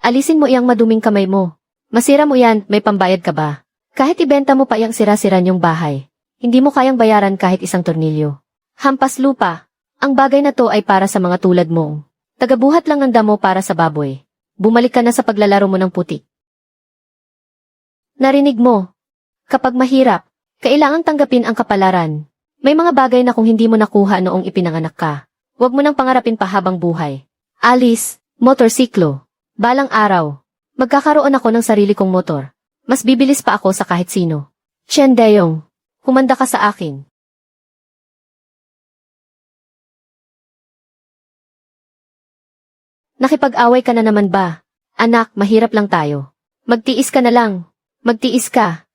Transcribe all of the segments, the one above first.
Alisin mo iyang maduming kamay mo. Masira mo yan, may pambayad ka ba? Kahit ibenta mo pa iyang sira-sira niyong bahay, hindi mo kayang bayaran kahit isang tornilyo. Hampas lupa. Ang bagay na to ay para sa mga tulad mong tagabuhat lang ng damo para sa baboy. Bumalik ka na sa paglalaro mo ng putik. Narinig mo? Kapag mahirap, kailangang tanggapin ang kapalaran. May mga bagay na kung hindi mo nakuha noong ipinanganak ka, huwag mo nang pangarapin pa habang buhay. Alice, motorsiklo. Balang araw, magkakaroon ako ng sarili kong motor. Mas bibilis pa ako sa kahit sino. Chen Deyong, humanda ka sa akin. Nakipag-away ka na naman ba? Anak, mahirap lang tayo. Magtiis ka na lang. Magtiis ka.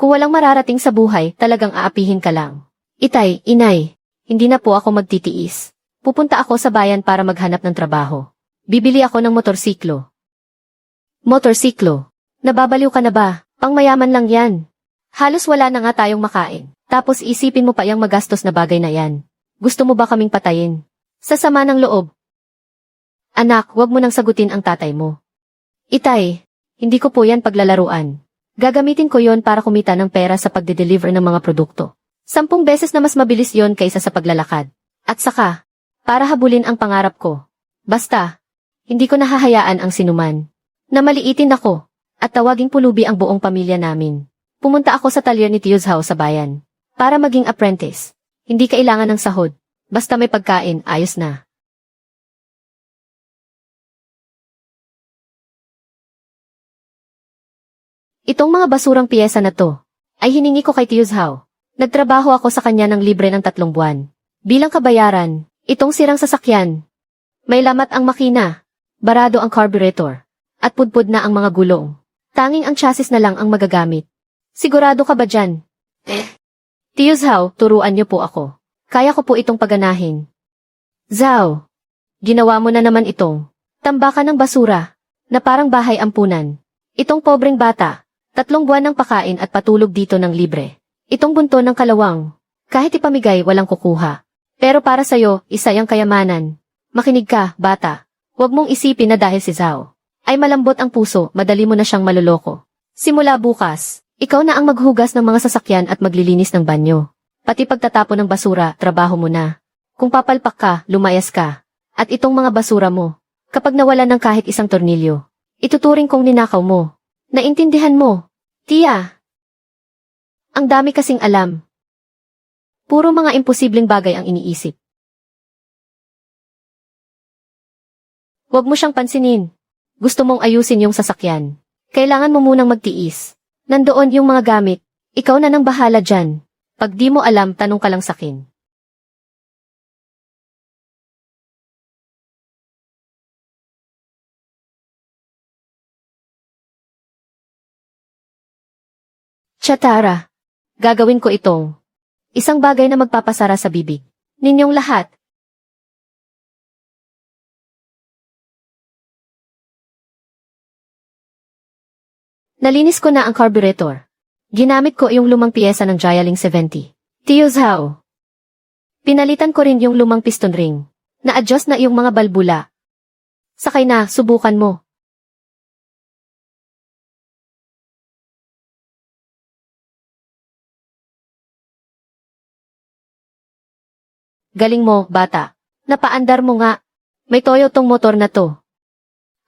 Kung walang mararating sa buhay, talagang aapihin ka lang. Itay, inay, hindi na po ako magtitiis. Pupunta ako sa bayan para maghanap ng trabaho. Bibili ako ng motorsiklo. Motorsiklo? Nababaliw ka na ba? Pangmayaman lang yan. Halos wala na nga tayong makain. Tapos isipin mo pa yung magastos na bagay na yan. Gusto mo ba kaming patayin? Sa sama ng loob. Anak, huwag mo nang sagutin ang tatay mo. Itay, hindi ko po yan paglalaruan. Gagamitin ko yon para kumita ng pera sa pagde-deliver ng mga produkto. 10 beses na mas mabilis yon kaysa sa paglalakad. At saka, para habulin ang pangarap ko. Basta, hindi ko nahahayaan ang sinuman. Na maliitin ako, at tawaging pulubi ang buong pamilya namin. Pumunta ako sa talyer ni Tiyos Hao sa bayan. Para maging apprentice. Hindi kailangan ng sahod. Basta may pagkain, ayos na. Itong mga basurang piyesa na to, ay hiningi ko kay Tiyos Hao. Nagtrabaho ako sa kanya ng libre ng 3 buwan. Bilang kabayaran, itong sirang sasakyan. May lamat ang makina, barado ang carburetor, at pudpud na ang mga gulong. Tanging ang chassis na lang ang magagamit. Sigurado ka ba dyan? Tiyos Hao, turuan niyo po ako. Kaya ko po itong paganahin. Zhao, ginawa mo na naman itong tambakan ng basura, na parang bahay ampunan. Itong pobreng bata. 3 buwan ng pakain at patulog dito ng libre. Itong bunto ng kalawang. Kahit ipamigay, walang kukuha. Pero para sa'yo, isa yang kayamanan. Makinig ka, bata. Huwag mong isipin na dahil si Zhao ay malambot ang puso, madali mo na siyang maluloko. Simula bukas, ikaw na ang maghugas ng mga sasakyan at maglilinis ng banyo. Pati pagtatapon ng basura, trabaho mo na. Kung papalpak ka, lumayas ka. At itong mga basura mo, kapag nawalan ng kahit isang tornilyo, ituturing kong ninakaw mo. Naintindihan mo, Tia? Ang dami kasing alam. Puro mga imposibleng bagay ang iniisip. Huwag mo siyang pansinin. Gusto mong ayusin yung sasakyan. Kailangan mo munang magtiis. Nandoon yung mga gamit. Ikaw na nang bahala dyan. Pag di mo alam, tanong ka lang sakin. Chatara. Gagawin ko itong isang bagay na magpapasara sa bibig ninyong lahat. Nalinis ko na ang carburetor. Ginamit ko yung lumang piyesa ng Jialing 70. Tiyos Hao. Pinalitan ko rin yung lumang piston ring. Na-adjust na yung mga balbula. Sakay na, subukan mo. Galing mo, bata. Napaandar mo nga. May toyo tong motor na to.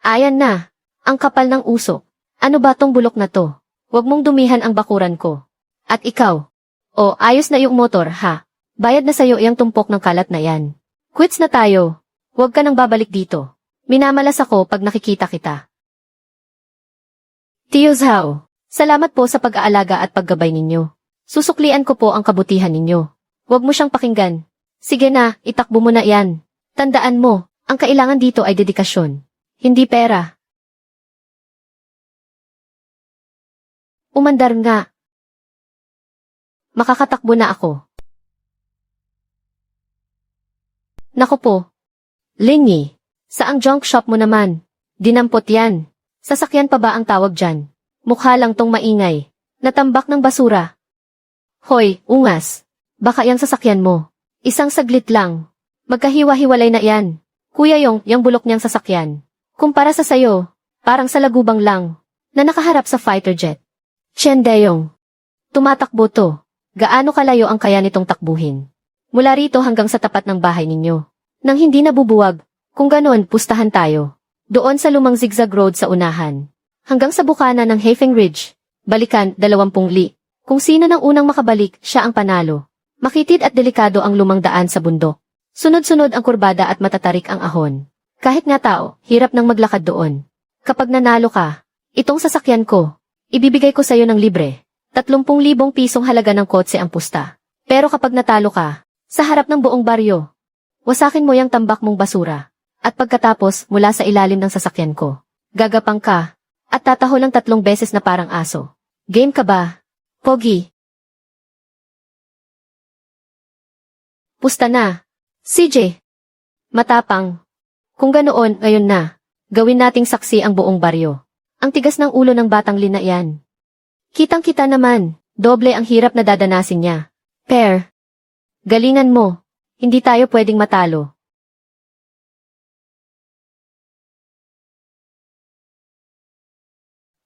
Ayan na. Ang kapal ng usok. Ano ba tong bulok na to? Huwag mong dumihan ang bakuran ko. At ikaw. O, ayos na yung motor, ha? Bayad na sa'yo iyang tumpok ng kalat na yan. Quits na tayo. Huwag ka nang babalik dito. Minamalas ako pag nakikita kita. Tiyos Hao, salamat po sa pag-aalaga at paggabay ninyo. Susuklian ko po ang kabutihan ninyo. Huwag mo siyang pakinggan. Sige na, itakbo mo na yan. Tandaan mo, ang kailangan dito ay dedikasyon. Hindi pera. Umandar nga. Makakatakbo na ako. Naku po. Lingy, saang junk shop mo naman? Dinampot yan. Sasakyan pa ba ang tawag dyan? Mukha lang tong maingay. Natambak ng basura. Hoy, ungas. Baka yang sasakyan mo. Isang saglit lang. Magkahiwa-hiwalay na yan. Kuya yung bulok niyang sasakyan. Kumpara sa sayo, parang sa lagubang lang, na nakaharap sa fighter jet. Chen Deyong. Tumatakbo to. Gaano kalayo ang kaya nitong takbuhin? Mula rito hanggang sa tapat ng bahay ninyo. Nang hindi nabubuwag, kung ganoon pustahan tayo. Doon sa lumang zigzag road sa unahan. Hanggang sa bukana ng Hefeng Ridge. Balikan, 20 li. Kung sino nang unang makabalik, siya ang panalo. Makitid at delikado ang lumang daan sa bundok. Sunod-sunod ang kurbada at matatarik ang ahon. Kahit nga tao, hirap nang maglakad doon. Kapag nanalo ka, itong sasakyan ko, ibibigay ko sa'yo ng libre. 30,000 pisong halaga ng kotse ang pusta. Pero kapag natalo ka, sa harap ng buong baryo, wasakin mo yung tambak mong basura. At pagkatapos, mula sa ilalim ng sasakyan ko, gagapang ka, at tataho ng 3 beses na parang aso. Game ka ba? Pogi. Pusta na. CJ. Matapang. Kung ganoon, ngayon na. Gawin nating saksi ang buong baryo. Ang tigas ng ulo ng batang Lin na yan. Kitang-kita naman, doble ang hirap na dadanasin niya. Per. Galingan mo. Hindi tayo pwedeng matalo.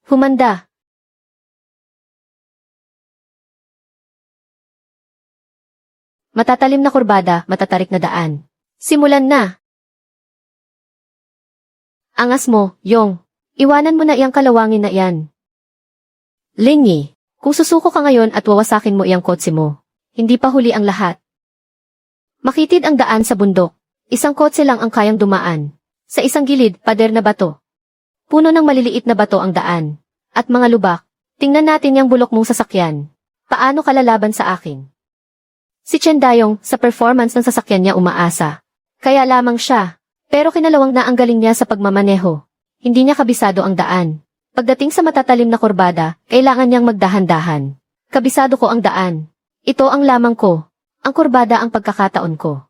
Humanda. Matatalim na kurbada, matatarik na daan. Simulan na. Angas mo, Yong. Iwanan mo na iyang kalawangin na iyan. Lingi, kung susuko ka ngayon at wawasakin mo iyang kotse mo, hindi pa huli ang lahat. Makitid ang daan sa bundok. Isang kotse lang ang kayang dumaan. Sa isang gilid, pader na bato. Puno ng maliliit na bato ang daan. At mga lubak. Tingnan natin yung bulok mong sasakyan. Paano ka lalaban sa akin? Si Chen Dayong, sa performance ng sasakyan niya umaasa. Kaya lamang siya. Pero kinalawang na ang galing niya sa pagmamaneho. Hindi niya kabisado ang daan. Pagdating sa matatalim na kurbada, kailangan niyang magdahan-dahan. Kabisado ko ang daan. Ito ang lamang ko. Ang kurbada ang pagkakataon ko.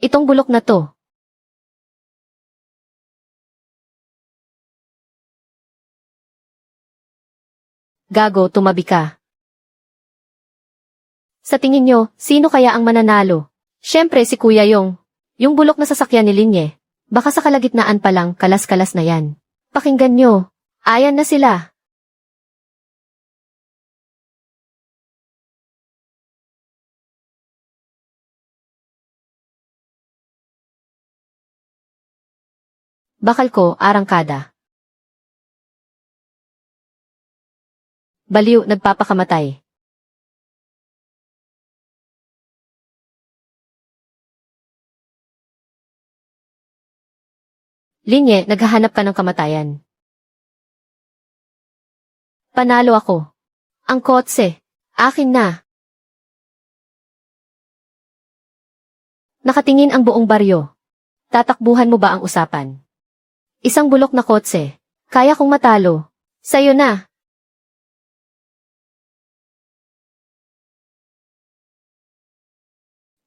Itong bulok na to. Gago, tumabi ka. Sa tingin nyo, sino kaya ang mananalo? Siyempre si Kuya Yong. Yung bulok na sasakyan ni Linye. Baka sa kalagitnaan pa lang, kalas-kalas na yan. Pakinggan nyo. Ayan na sila. Bakal ko, arangkada. Baliw, nagpapakamatay. Linye, naghahanap ka ng kamatayan. Panalo ako. Ang kotse. Akin na. Nakatingin ang buong baryo. Tatakbuhan mo ba ang usapan? Isang bulok na kotse. Kaya kong matalo. Sa'yo na.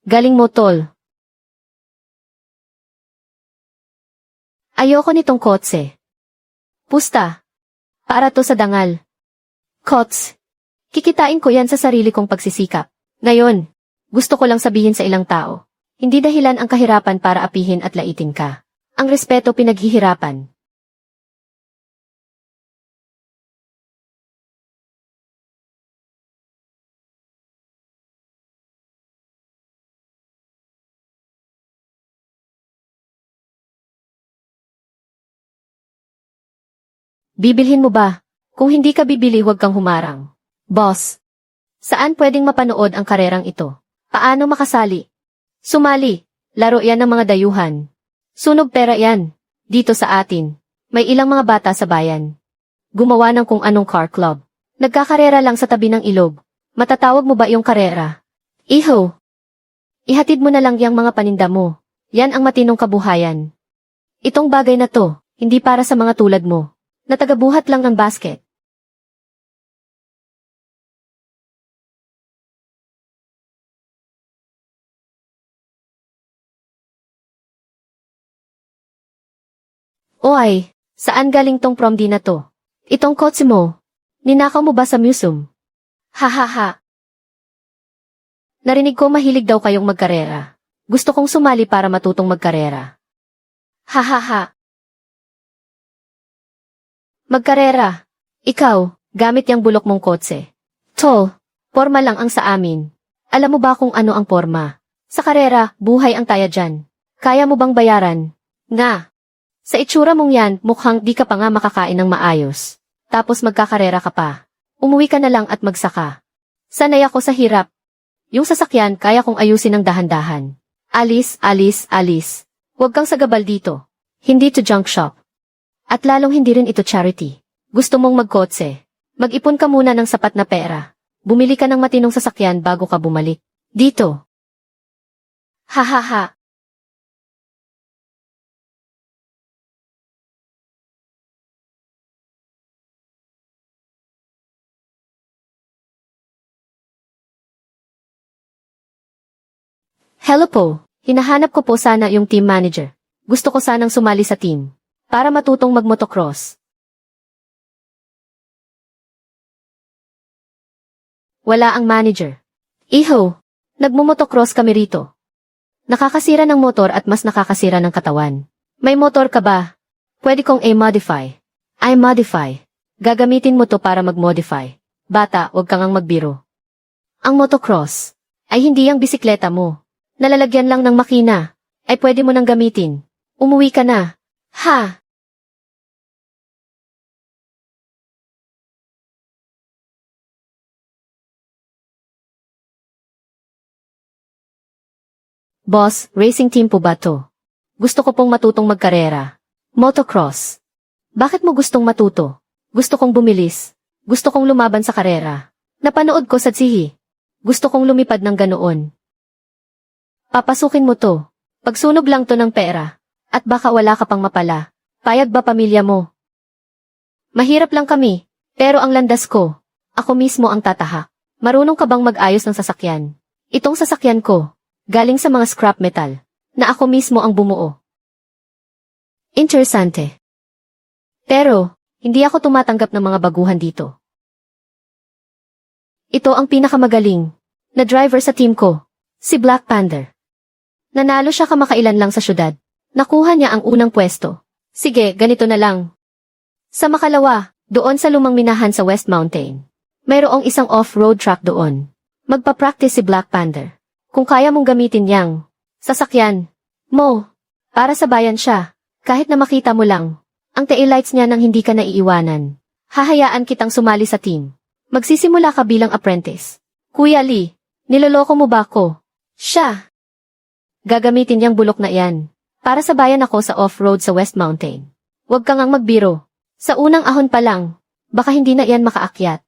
Galing mo, tol. Ayoko nitong kotse. Pusta. Para to sa dangal. Kots. Kikitain ko yan sa sarili kong pagsisikap. Ngayon, gusto ko lang sabihin sa ilang tao. Hindi dahilan ang kahirapan para apihin at laitin ka. Ang respeto pinaghihirapan. Bibilhin mo ba? Kung hindi ka bibili, huwag kang humarang. Boss. Saan pwedeng mapanood ang karerang ito? Paano makasali? Sumali. Laro yan ng mga dayuhan. Sunog pera yan. Dito sa atin. May ilang mga bata sa bayan. Gumawa ng kung anong car club. Nagkakarera lang sa tabi ng ilog. Matatawag mo ba yung karera? Iho. Ihatid mo na lang yang mga paninda mo. Yan ang matinong kabuhayan. Itong bagay na to, hindi para sa mga tulad mo. Na tagabuhat lang ng basket. Oy, saan galing tong prom di na to? Itong kotse mo. Ninakaw mo ba sa museum? Ha ha ha. Narinig ko mahilig daw kayong magkarera. Gusto kong sumali para matutong magkarera. Ha ha ha. Magkarera. Ikaw, gamit yang bulok mong kotse. Tol, porma lang ang sa amin. Alam mo ba kung ano ang porma? Sa karera, buhay ang taya dyan. Kaya mo bang bayaran? Nga. Sa itsura mong yan, mukhang di ka pa nga makakain ng maayos. Tapos magkakarera ka pa. Umuwi ka na lang at magsaka. Sanay ako sa hirap. Yung sasakyan, kaya kong ayusin ng dahan-dahan. Alis, alis, alis. Huwag kang sagabal dito. Hindi to junk shop. At lalong hindi rin ito charity. Gusto mong magkotse. Mag-ipon ka muna ng sapat na pera. Bumili ka ng matinong sasakyan bago ka bumalik. Dito. Ha ha ha. Hello po. Hinahanap ko po sana yung team manager. Gusto ko sanang sumali sa team. Para matutong magmotocross. Wala ang manager. Iho, nagmumotocross kami rito. Nakakasira ng motor at mas nakakasira ng katawan. May motor ka ba? Pwede kong i-modify. I-modify. Gagamitin mo to para mag-modify. Bata, huwag kang magbiro. Ang motocross ay hindi ang bisikleta mo. Nalalagyan lang ng makina. Ay pwede mo nang gamitin. Umuwi ka na. Ha? Boss, racing team po ba to? Gusto ko pong matutong magkarera. Motocross. Bakit mo gustong matuto? Gusto kong bumilis. Gusto kong lumaban sa karera. Napanood ko sa TV. Gusto kong lumipad ng ganoon. Papasukin mo to. Pagsunog lang to ng pera. At baka wala ka pang mapala. Payag ba pamilya mo? Mahirap lang kami. Pero ang landas ko, ako mismo ang tatahak. Marunong ka bang mag-ayos ng sasakyan? Itong sasakyan ko. Galing sa mga scrap metal, na ako mismo ang bumuo. Interesante. Pero, hindi ako tumatanggap ng mga baguhan dito. Ito ang pinakamagaling na driver sa team ko, si Black Panther. Nanalo siya kamakailan lang sa syudad. Nakuha niya ang unang pwesto. Sige, ganito na lang. Sa makalawa, doon sa lumang minahan sa West Mountain, mayroong isang off-road track doon. Magpa-practice si Black Panther. Kung kaya mong gamitin yang sasakyan mo, para sa bayan siya, kahit na makita mo lang, ang taillights niya nang hindi ka naiiwanan. Hahayaan kitang sumali sa team. Magsisimula ka bilang apprentice. Kuya Lee, niloloko mo ba ako? Siya. Gagamitin yang bulok na yan. Para sa bayan ako sa off-road sa West Mountain. Huwag kang ang magbiro. Sa unang ahon pa lang, baka hindi na yan makaakyat.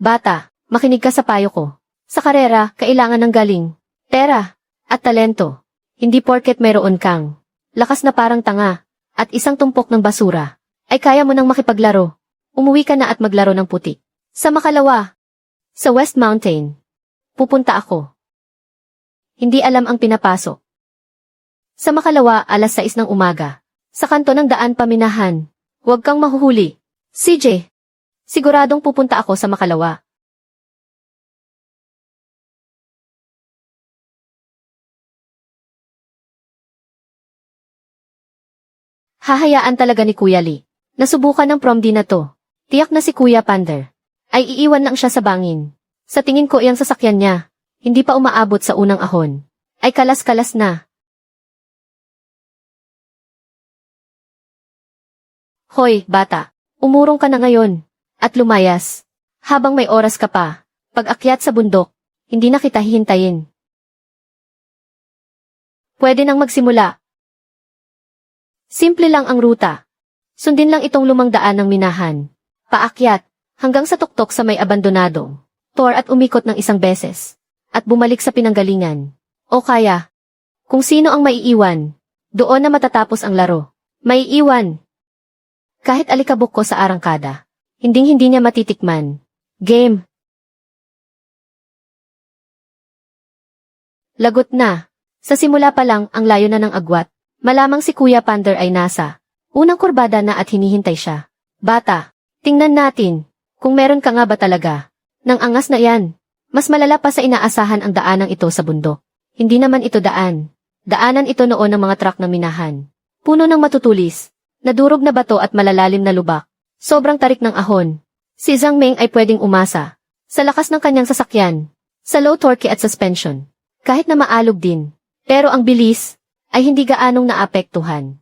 Bata, makinig ka sa payo ko. Sa karera, kailangan ng galing, pera, at talento. Hindi porket mayroon kang lakas na parang tanga, at isang tumpok ng basura, ay kaya mo nang makipaglaro. Umuwi ka na at maglaro ng putik. Sa makalawa, sa West Mountain, pupunta ako. Hindi alam ang pinapasok. Sa makalawa, alas 6 ng umaga. Sa kanto ng daan paminahan. Huwag kang mahuhuli. CJ, siguradong pupunta ako sa makalawa. Hahayaan talaga ni Kuya Lee. Nasubukan ng prom din na to. Tiyak na si Kuya Panther ay iiwan lang siya sa bangin. Sa tingin ko iyang sasakyan niya, hindi pa umaabot sa unang ahon. Ay kalas-kalas na. Hoy, bata, umurong ka na ngayon. At lumayas. Habang may oras ka pa, pag-akyat sa bundok, hindi na kita hihintayin. Pwede nang magsimula. Simple lang ang ruta. Sundin lang itong lumang daan ng minahan. Paakyat, hanggang sa tuktok sa may abandonadong tor at umikot ng isang beses. At bumalik sa pinanggalingan. O kaya, kung sino ang maiiwan, doon na matatapos ang laro. Maiiwan. Kahit alikabok ko sa arangkada, hinding-hindi niya matitikman. Game. Lagot na. Sa simula pa lang ang layo na ng agwat. Malamang si Kuya Panther ay nasa unang kurbada na at hinihintay siya. Bata, tingnan natin kung meron ka nga ba talaga. Nang angas na yan. Mas malala pa sa inaasahan ang daanang ito sa bundok. Hindi naman ito daan. Daanan ito noon ng mga truck na minahan. Puno ng matutulis, nadurog na bato at malalalim na lubak. Sobrang tarik ng ahon. Si Zhang Meng ay pwedeng umasa sa lakas ng kanyang sasakyan, sa low torque at suspension. Kahit na maalog din. Pero ang bilis ay hindi gaanong naapektuhan.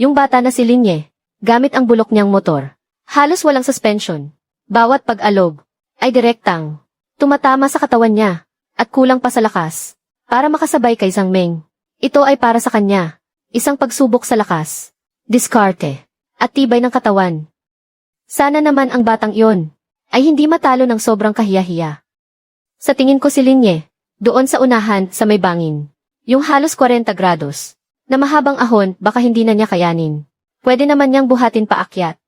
Yung bata na si Linye, gamit ang bulok niyang motor, halos walang suspension. Bawat pag-alog ay direktang tumatama sa katawan niya at kulang pa sa lakas para makasabay kay Zhang Meng. Ito ay para sa kanya, isang pagsubok sa lakas, diskarte, at tibay ng katawan. Sana naman ang batang iyon ay hindi matalo ng sobrang kahiyahiya. Sa tingin ko si Linye, doon sa unahan sa may bangin, yung halos 40 grados, na mahabang ahon baka hindi na niya kayanin. Pwede naman niyang buhatin paakyat.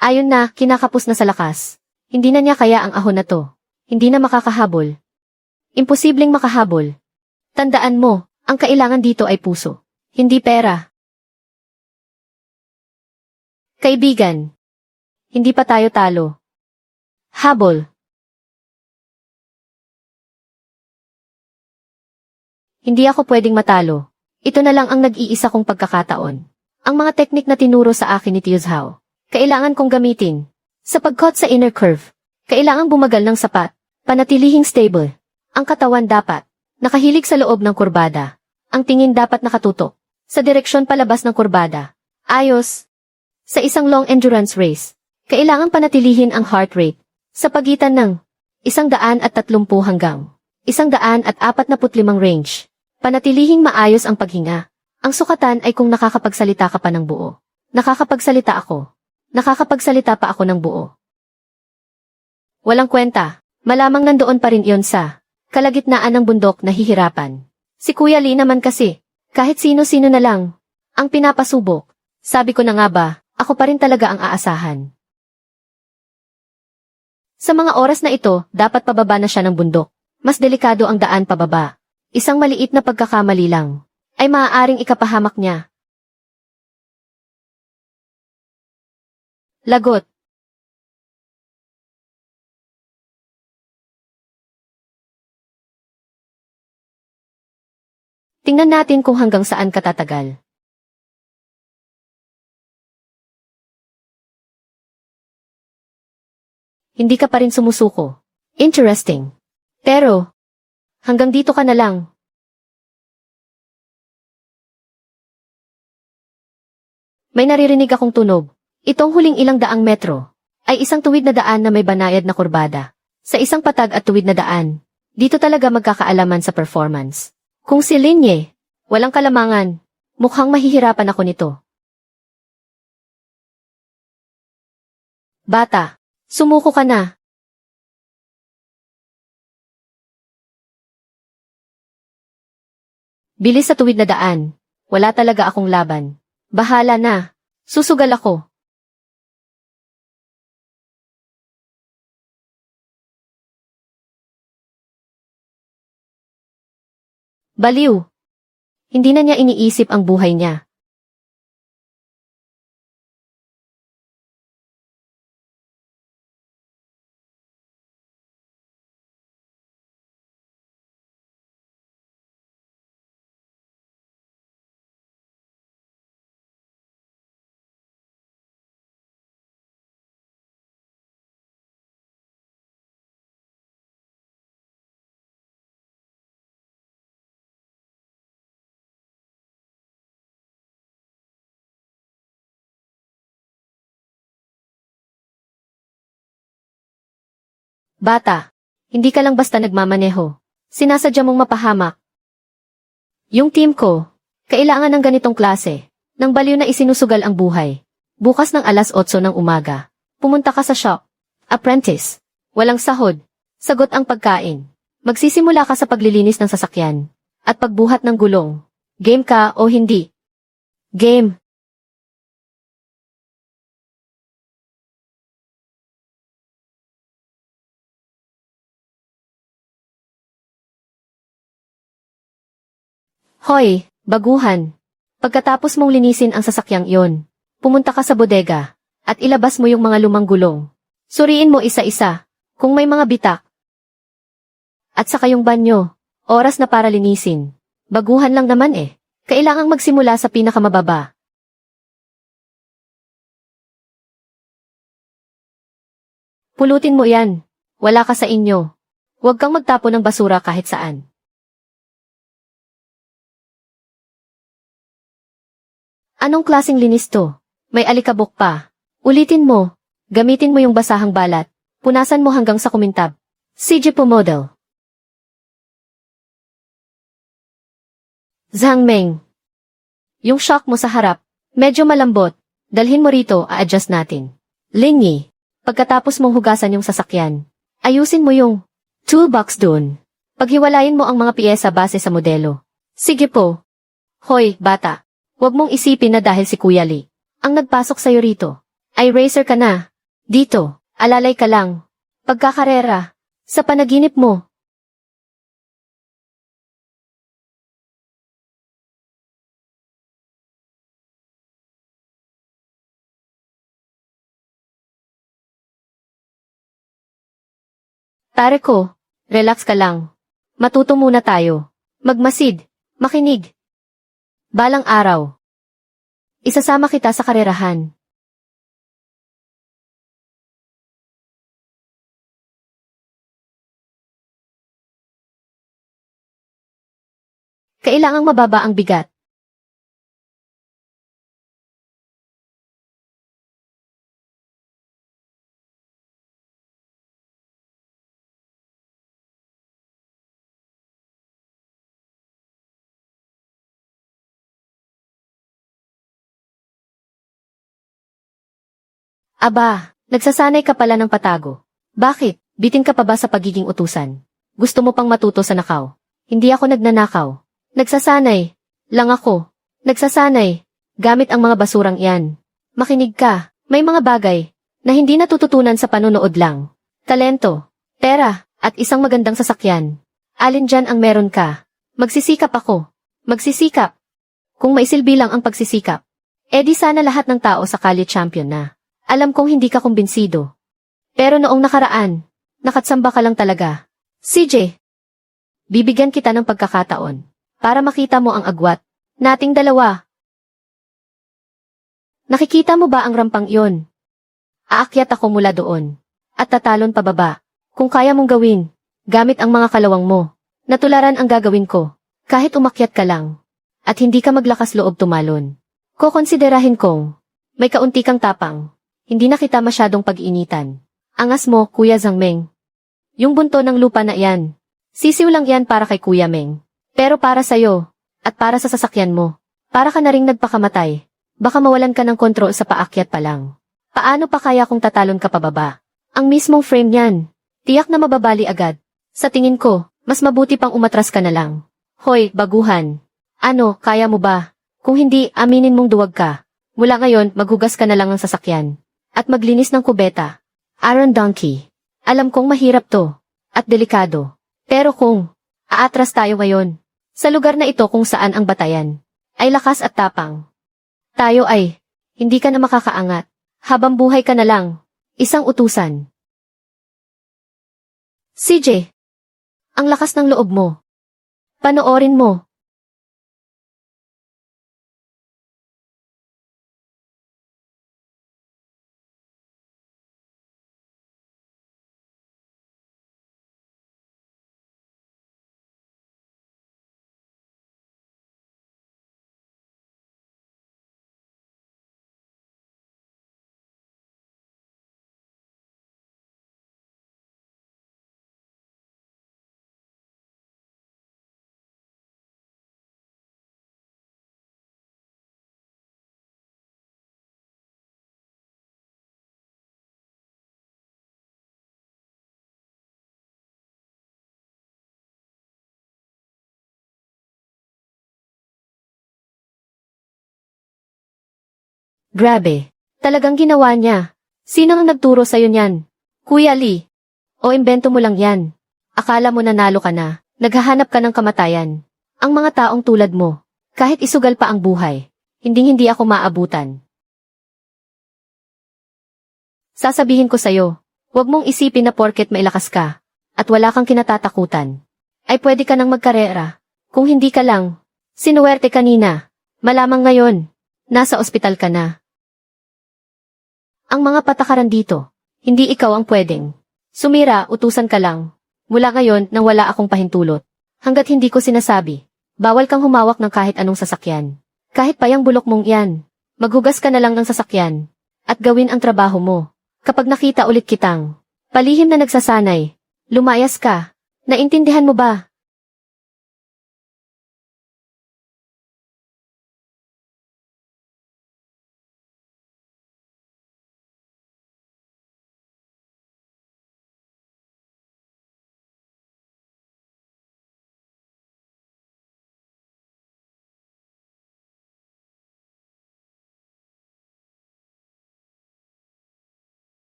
Ayon na, kinakapos na sa lakas. Hindi na niya kaya ang ahon na to. Hindi na makakahabol. Imposibleng makahabol. Tandaan mo, ang kailangan dito ay puso, hindi pera. Kaibigan, hindi pa tayo talo. Habol. Hindi ako pwedeng matalo. Ito na lang ang nag-iisa kong pagkakataon. Ang mga teknik na tinuro sa akin ni Tio Zhao, kailangan kong gamitin. Sa pagkot sa inner curve, kailangang bumagal ng sapat, panatilihing stable. Ang katawan dapat nakahilig sa loob ng kurbada. Ang tingin dapat nakatutok sa direksyon palabas ng kurbada. Ayos. Sa isang long endurance race, kailangang panatilihin ang heart rate sa pagitan ng 130 hanggang 145 range. Panatilihing maayos ang paghinga. Ang sukatan ay kung nakakapagsalita ka pa ng buo. Nakakapagsalita ako. Nakakapagsalita pa ako ng buo. Walang kwenta. Malamang nandoon pa rin iyon sa kalagitnaan ng bundok na hihirapan. Si Kuya Lee naman kasi, kahit sino-sino na lang ang pinapasubok. Sabi ko na nga ba, ako pa rin talaga ang aasahan. Sa mga oras na ito, dapat pababa na siya ng bundok. Mas delikado ang daan pababa. Isang maliit na pagkakamali lang ay maaaring ikapahamak niya. Lagot. Tingnan natin kung hanggang saan katatagal. Hindi ka pa rin sumusuko. Interesting. Pero, hanggang dito ka na lang. May naririnig akong tunog. Itong huling ilang daang metro ay isang tuwid na daan na may banayad na kurbada. Sa isang patag at tuwid na daan, dito talaga magkakaalaman sa performance. Kung si Linye, walang kalamangan, mukhang mahihirapan ako nito. Bata, sumuko ka na. Bilis sa tuwid na daan. Wala talaga akong laban. Bahala na. Susugal ako. Baliw. Hindi na niya iniisip ang buhay niya. Bata, hindi ka lang basta nagmamaneho. Sinasadya mong mapahamak. Yung team ko, kailangan ng ganitong klase, ng baliw na isinusugal ang buhay. Bukas ng alas 8 ng umaga, pumunta ka sa shop. Apprentice, walang sahod. Sagot ang pagkain. Magsisimula ka sa paglilinis ng sasakyan at pagbuhat ng gulong. Game ka o hindi? Game. Hoy, baguhan. Pagkatapos mong linisin ang sasakyang iyon, pumunta ka sa bodega, at ilabas mo yung mga lumang gulong. Suriin mo isa-isa, kung may mga bitak. At saka yung banyo, oras na para linisin. Baguhan lang naman eh. Kailangang magsimula sa pinakamababa. Pulutin mo yan. Wala ka sa inyo. Huwag kang magtapon ng basura kahit saan. Anong klaseng linis to? May alikabok pa. Ulitin mo. Gamitin mo yung basahang balat. Punasan mo hanggang sa kumintab. CJ po model. Zhang Meng. Yung shock mo sa harap, medyo malambot. Dalhin mo rito, a-adjust natin. Lingy. Pagkatapos mong hugasan yung sasakyan, ayusin mo yung toolbox doon. Paghiwalayin mo ang mga piyesa base sa modelo. Sige po. Hoy, bata. Huwag mong isipin na dahil si Kuya Lee ang nagpasok sa'yo rito, ay racer ka na. Dito, alalay ka lang. Pagkakarera, sa panaginip mo. Pare ko, relax ka lang. Matuto muna tayo. Magmasid, makinig. Balang araw, isasama kita sa karerahan. Kailangang mababa ang bigat. Aba, nagsasanay ka pala ng patago. Bakit? Bitin ka pa ba sa pagiging utusan? Gusto mo pang matuto sa nakaw? Hindi ako nagnanakaw. Nagsasanay. Lang ako. Nagsasanay. Gamit ang mga basurang iyan. Makinig ka. May mga bagay na hindi natututunan sa panonood lang. Talento, pera, at isang magandang sasakyan. Alin dyan ang meron ka? Magsisikap ako. Magsisikap. Kung maisilbi lang ang pagsisikap, edi sana lahat ng tao sakali champion na. Alam kong hindi ka kumbinsido. Pero noong nakaraan, nakatsamba ka lang talaga. CJ, bibigyan kita ng pagkakataon para makita mo ang agwat nating dalawa. Nakikita mo ba ang rampang iyon? Aakyat ako mula doon at tatalon pababa. Kung kaya mong gawin, gamit ang mga kalawang mo, natularan ang gagawin ko. Kahit umakyat ka lang at hindi ka maglakas loob tumalon. Kukonsiderahin kong may kaunti kang tapang. Hindi na kita masyadong pag-initan. Angas mo, Kuya Zhang Meng. Yung bunto ng lupa na yan. Sisiw lang yan para kay Kuya Meng. Pero para sa'yo, at para sa sasakyan mo, para ka na ring nagpakamatay. Baka mawalan ka ng kontrol sa paakyat pa lang. Paano pa kaya kung tatalon ka pababa? Ang mismong frame yan. Tiyak na mababali agad. Sa tingin ko, mas mabuti pang umatras ka na lang. Hoy, baguhan. Ano, kaya mo ba? Kung hindi, aminin mong duwag ka. Mula ngayon, maghugas ka na lang ng sasakyan. At maglinis ng kubeta. Aaron Donkey. Alam kong mahirap to. At delikado. Pero kung aatras tayo ngayon, sa lugar na ito kung saan ang batayan ay lakas at tapang, tayo ay hindi ka na makakaangat. Habang buhay ka na lang. Isang utusan. CJ. Ang lakas ng loob mo. Panoorin mo. Grabe. Talagang ginawa niya. Sino ang nagturo sa'yo niyan? Kuya Lee. O imbento mo lang yan? Akala mo nanalo ka na. Naghahanap ka ng kamatayan. Ang mga taong tulad mo, kahit isugal pa ang buhay, Hindi ako maabutan. Sasabihin ko sa'yo, huwag mong isipin na porket mailakas ka, at wala kang kinatatakutan, ay pwede ka nang magkarera. Kung hindi ka lang, sinuwerte kanina, malamang ngayon, nasa ospital ka na. Ang mga patakaran dito, hindi ikaw ang pwedeng. Sumira, utusan ka lang. Mula ngayon nang wala akong pahintulot. Hanggat hindi ko sinasabi, bawal kang humawak ng kahit anong sasakyan. Kahit pa yung bulok mong yan, maghugas ka na lang ng sasakyan, at gawin ang trabaho mo. Kapag nakita ulit kitang palihim na nagsasanay, lumayas ka. Naintindihan mo ba?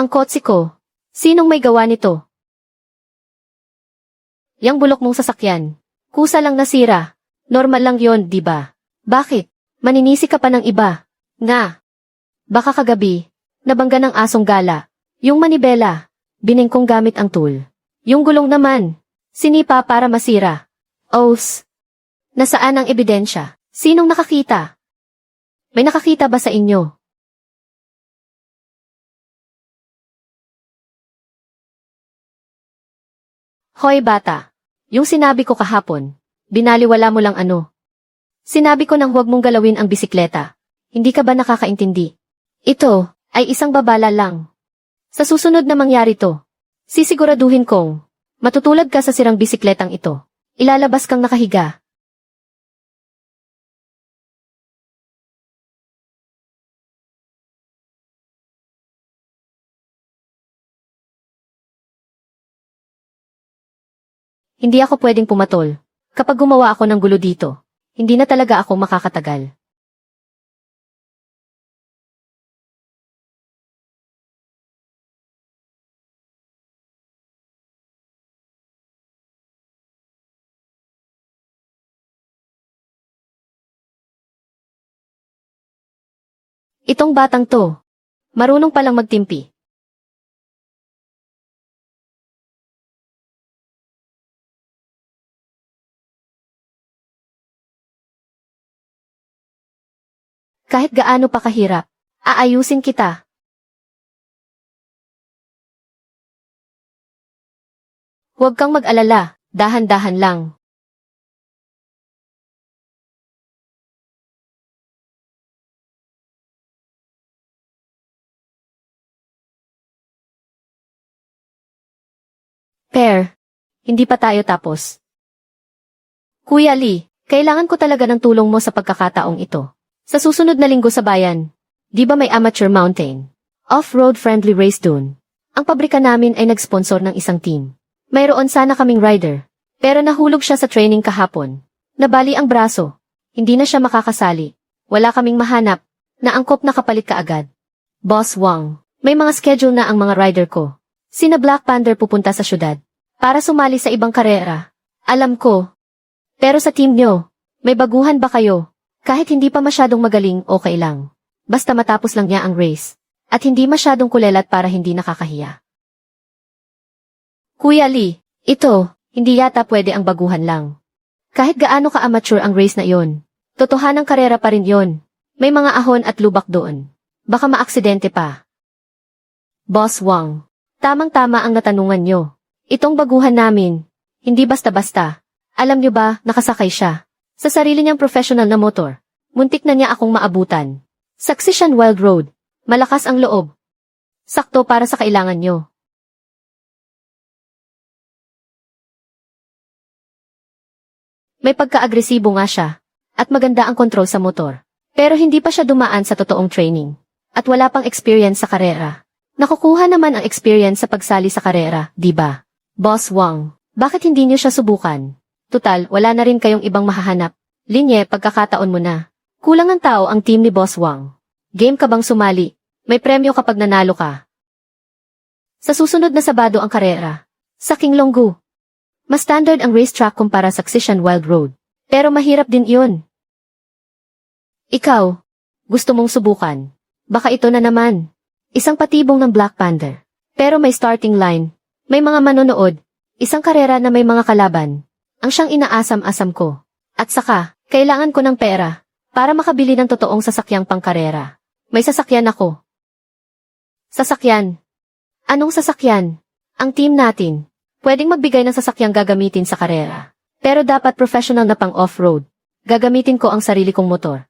Ang kotse ko. Sinong may gawa nito? Yang bulok mong sasakyan. Kusa lang nasira. Normal lang yon, di ba? Bakit? Maninisi ka pa ng iba. Nga. Baka kagabi, nabangga ng asong gala. Yung manibela, binengkong gamit ang tool. Yung gulong naman, sinipa para masira. Os. Nasaan ang ebidensya? Sinong nakakita? May nakakita ba sa inyo? Hoy bata, yung sinabi ko kahapon, binaliwala mo lang ano. Sinabi ko nang huwag mong galawin ang bisikleta. Hindi ka ba nakakaintindi? Ito, ay isang babala lang. Sa susunod na mangyari to, sisiguraduhin kong, matutulad ka sa sirang bisikletang ito. Ilalabas kang nakahiga. Hindi ako pwedeng pumatol. Kapag gumawa ako ng gulo dito, hindi na talaga ako makakatagal. Itong batang to, marunong palang magtimpi. Kahit gaano pa kahirap, aayusin kita. Huwag kang mag-alala, dahan-dahan lang. Per, hindi pa tayo tapos. Kuya Lee, kailangan ko talaga ng tulong mo sa pagkakataong ito. Sa susunod na linggo sa bayan, di ba may amateur mountain? Off-road friendly race dun. Ang pabrika namin ay nag-sponsor ng isang team. Mayroon sana kaming rider, pero nahulog siya sa training kahapon. Nabali ang braso. Hindi na siya makakasali. Wala kaming mahanap, na angkop na kapalit kaagad. Boss Wang, may mga schedule na ang mga rider ko. Sina Black Panther pupunta sa syudad para sumali sa ibang karera. Alam ko. Pero sa team nyo, may baguhan ba kayo? Kahit hindi pa masyadong magaling, okay lang. Basta matapos lang niya ang race. At hindi masyadong kulelat para hindi nakakahiya. Kuya Lee, ito, hindi yata pwede ang baguhan lang. Kahit gaano ka-amateur ang race na iyon, totohanang karera pa rin yon. May mga ahon at lubak doon. Baka maaksidente pa. Boss Wang, tamang-tama ang natanungan nyo. Itong baguhan namin, hindi basta-basta. Alam nyo ba, nakasakay siya sa sarili niyang professional na motor. Muntik na niya akong maabutan. Succession Wild Road. Malakas ang loob. Sakto para sa kailangan nyo. May pagka-agresibo nga siya. At maganda ang kontrol sa motor. Pero hindi pa siya dumaan sa totoong training. At wala pang experience sa karera. Nakukuha naman ang experience sa pagsali sa karera, di ba? Boss Wang, bakit hindi niyo siya subukan? Tutal, wala na rin kayong ibang mahahanap. Linye, pagkakataon mo na. Kulang ang tao ang team ni Boss Wang. Game ka bang sumali? May premyo kapag nanalo ka. Sa susunod na Sabado ang karera. Sa Kinglonggu. Mas standard ang racetrack kumpara sa Xishan Wild Road. Pero mahirap din iyon. Ikaw, gusto mong subukan. Baka ito na naman. Isang patibong ng Black Panther. Pero may starting line. May mga manonood. Isang karera na may mga kalaban. Ang siyang inaasam-asam ko. At saka, kailangan ko ng pera. Para makabili ng totoong sasakyang pangkarera. May sasakyan ako. Sasakyan. Anong sasakyan? Ang team natin. Pwedeng magbigay ng sasakyang gagamitin sa karera. Pero dapat professional na pang off-road. Gagamitin ko ang sarili kong motor.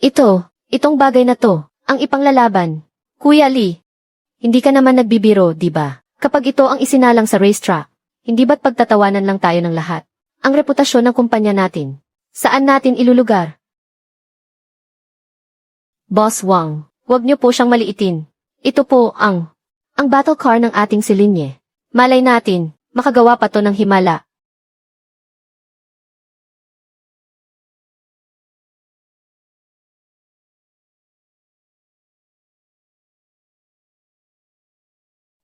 Itong bagay na to, ang ipanglalaban. Kuya Lee, hindi ka naman nagbibiro, di ba? Kapag ito ang isinalang sa racetrack, hindi ba't pagtatawanan lang tayo ng lahat? Ang reputasyon ng kumpanya natin. Saan natin ilulugar? Boss Wang, huwag niyo po siyang maliitin. Ito po ang battle car ng ating si Linye. Malay natin, makagawa pa to ng himala.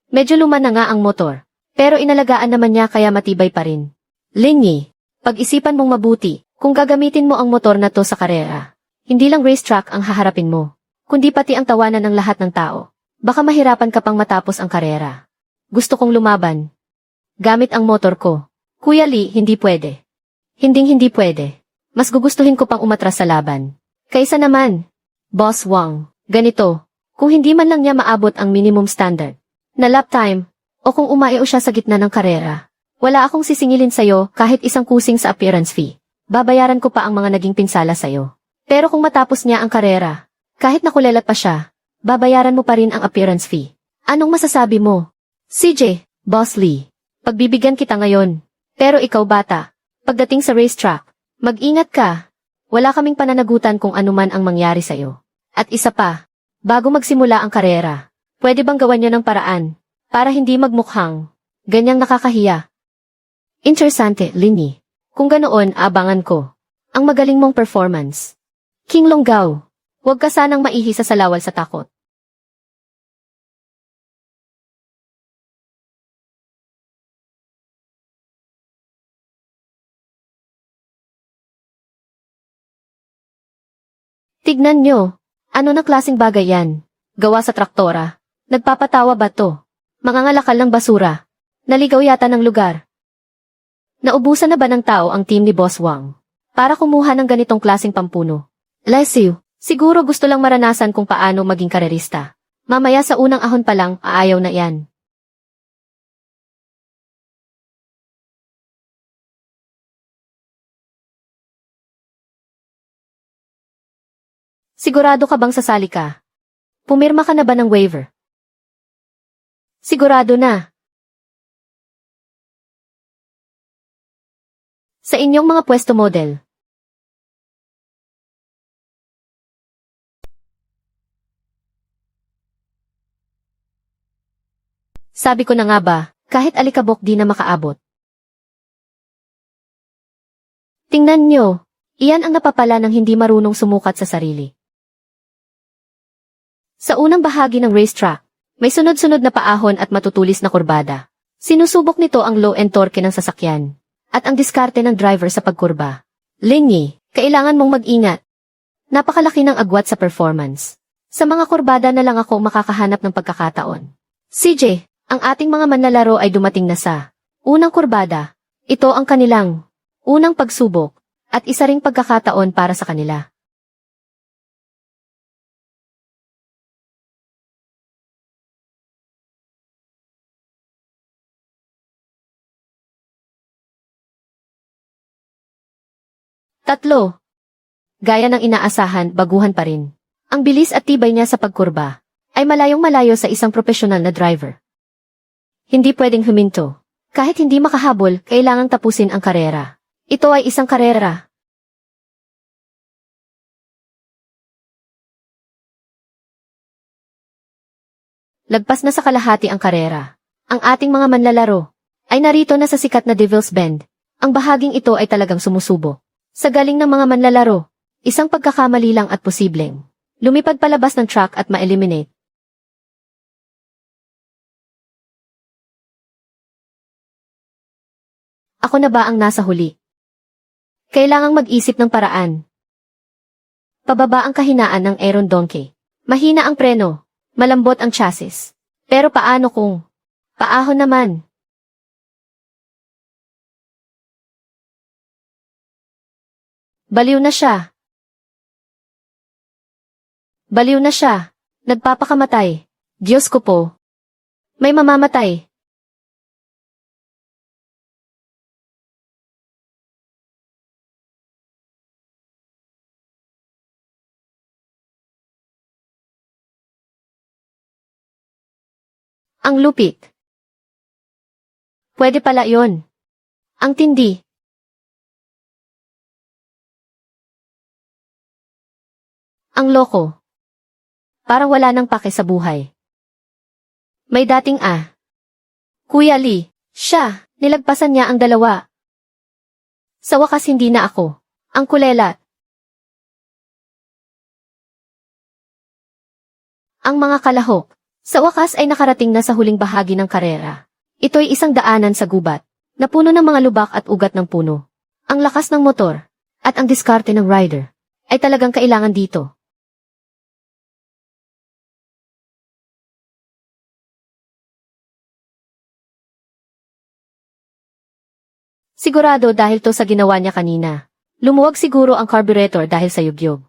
Medyo luma na nga ang motor, pero inalagaan naman niya kaya matibay pa rin. Linyi, pag-isipan mong mabuti, kung gagamitin mo ang motor na to sa karera. Hindi lang racetrack ang haharapin mo, kundi pati ang tawanan ng lahat ng tao. Baka mahirapan ka pang matapos ang karera. Gusto kong lumaban. Gamit ang motor ko. Kuya Lee, hindi pwede. Hindi pwede. Mas gugustuhin ko pang umatras sa laban. Kaysa naman, Boss Wang, ganito, kung hindi man lang niya maabot ang minimum standard na lap time, o kung umaio siya sa gitna ng karera, wala akong sisingilin sa'yo kahit isang kusing sa appearance fee. Babayaran ko pa ang mga naging pinsala sa'yo. Pero kung matapos niya ang karera, kahit nakulelat pa siya, babayaran mo pa rin ang appearance fee. Anong masasabi mo? CJ, Boss Lee, pagbibigyan kita ngayon. Pero ikaw bata, pagdating sa racetrack, mag-ingat ka. Wala kaming pananagutan kung anuman ang mangyari sa'yo. At isa pa, bago magsimula ang karera, pwede bang gawan niyo ng paraan, para hindi magmukhang ganyang nakakahiya? Interesante, Linny. Kung ganoon, abangan ko ang magaling mong performance. King Longgao, huwag ka sanang maihi sa salawal sa takot. Tignan nyo, ano na klaseng bagay yan? Gawa sa traktora. Nagpapatawa ba to? Mangangalakal ng basura. Naligaw yata ng lugar. Naubusan na ba ng tao ang team ni Boss Wang para kumuha ng ganitong klaseng pampuno? Lesiu, siguro gusto lang maranasan kung paano maging karerista. Mamaya sa unang ahon pa lang, aayaw na yan. Sigurado ka bang sasali ka? Pumirma ka na ba ng waiver? Sigurado na. Sa inyong mga pwesto model. Sabi ko na nga ba, kahit alikabok di na makaabot. Tingnan nyo, iyan ang napapala ng hindi marunong sumukat sa sarili. Sa unang bahagi ng racetrack, may sunod-sunod na paahon at matutulis na kurbada. Sinusubok nito ang low and torque ng sasakyan, at ang diskarte ng driver sa pagkurba. Linyi, kailangan mong mag-ingat. Napakalaki ng agwat sa performance. Sa mga kurbada na lang ako makakahanap ng pagkakataon. CJ, ang ating mga manlalaro ay dumating na sa unang kurbada. Ito ang kanilang unang pagsubok, at isa ring pagkakataon para sa kanila. Tatlo. Gaya ng inaasahan, baguhan pa rin. Ang bilis at tibay niya sa pagkurba ay malayong malayo sa isang profesional na driver. Hindi pwedeng huminto. Kahit hindi makahabol, kailangang tapusin ang karera. Ito ay isang karera. Lagpas na sa kalahati ang karera. Ang ating mga manlalaro ay narito na sa sikat na Devil's Bend, Ang bahaging ito ay talagang sumusubo. Sa galing ng mga manlalaro, isang pagkakamali lang at posibleng lumipad palabas ng track at ma-eliminate. Ako na ba ang nasa huli? Kailangang mag-isip ng paraan. Pababa ang kahinaan ng Aeron Donkey. Mahina ang preno, malambot ang chassis. Pero paano kung paahon naman? Baliw na siya. Baliw na siya. Nagpapakamatay. Diyos ko po. May mamamatay. Ang lupit. Pwede pala yon. Ang tindi. Ang loko. Parang wala nang pake sa buhay. May dating Kuya Lee, siya, nilagpasan niya ang dalawa. Sa wakas hindi na ako. Ang kulelat. Ang mga kalahok. Sa wakas ay nakarating na sa huling bahagi ng karera. Ito'y isang daanan sa gubat, na puno ng mga lubak at ugat ng puno. Ang lakas ng motor, at ang diskarte ng rider, ay talagang kailangan dito. Sigurado dahil to sa ginawa niya kanina. Lumuwag siguro ang carburetor dahil sa yugyog.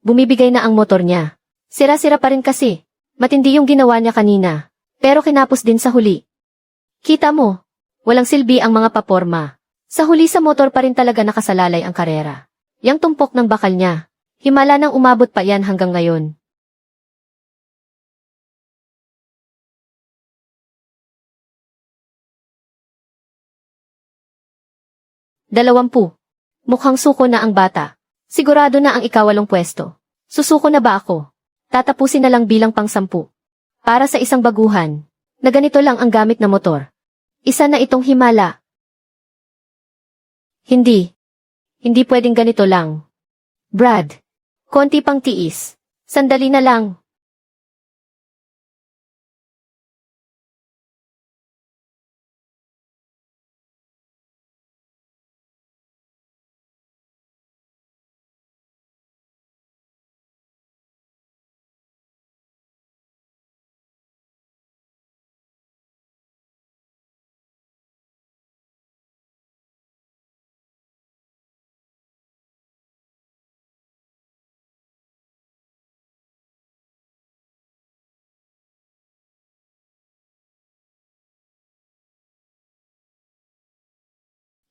Bumibigay na ang motor niya. Sira-sira pa rin kasi. Matindi yung ginawa niya kanina. Pero kinapos din sa huli. Kita mo, walang silbi ang mga paporma. Sa huli sa motor pa rin talaga nakasalalay ang karera. Yang tumpok ng bakal niya. Himala nang umabot pa yan hanggang ngayon. Dalawampu. Mukhang suko na ang bata. Sigurado na ang ikawalong pwesto. Susuko na ba ako? Tatapusin na lang bilang pang-10. Para sa isang baguhan, na ganito lang ang gamit na motor. Isa na itong himala. Hindi. Hindi pwedeng ganito lang. Brad. Konti pang tiis. Sandali na lang.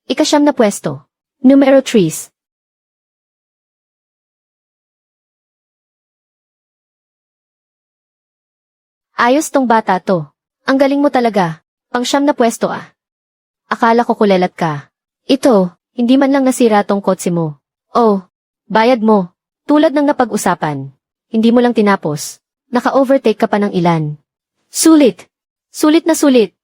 Ikasyam na pwesto. Numero 3. Ayos tong bata to. Ang galing mo talaga. Pang-siyam na pwesto Akala ko kulelat ka. Ito, hindi man lang nasira tong kotse mo. Oh, bayad mo. Tulad ng napag-usapan. Hindi mo lang tinapos. Naka-overtake ka pa ng ilan. Sulit. Sulit na sulit.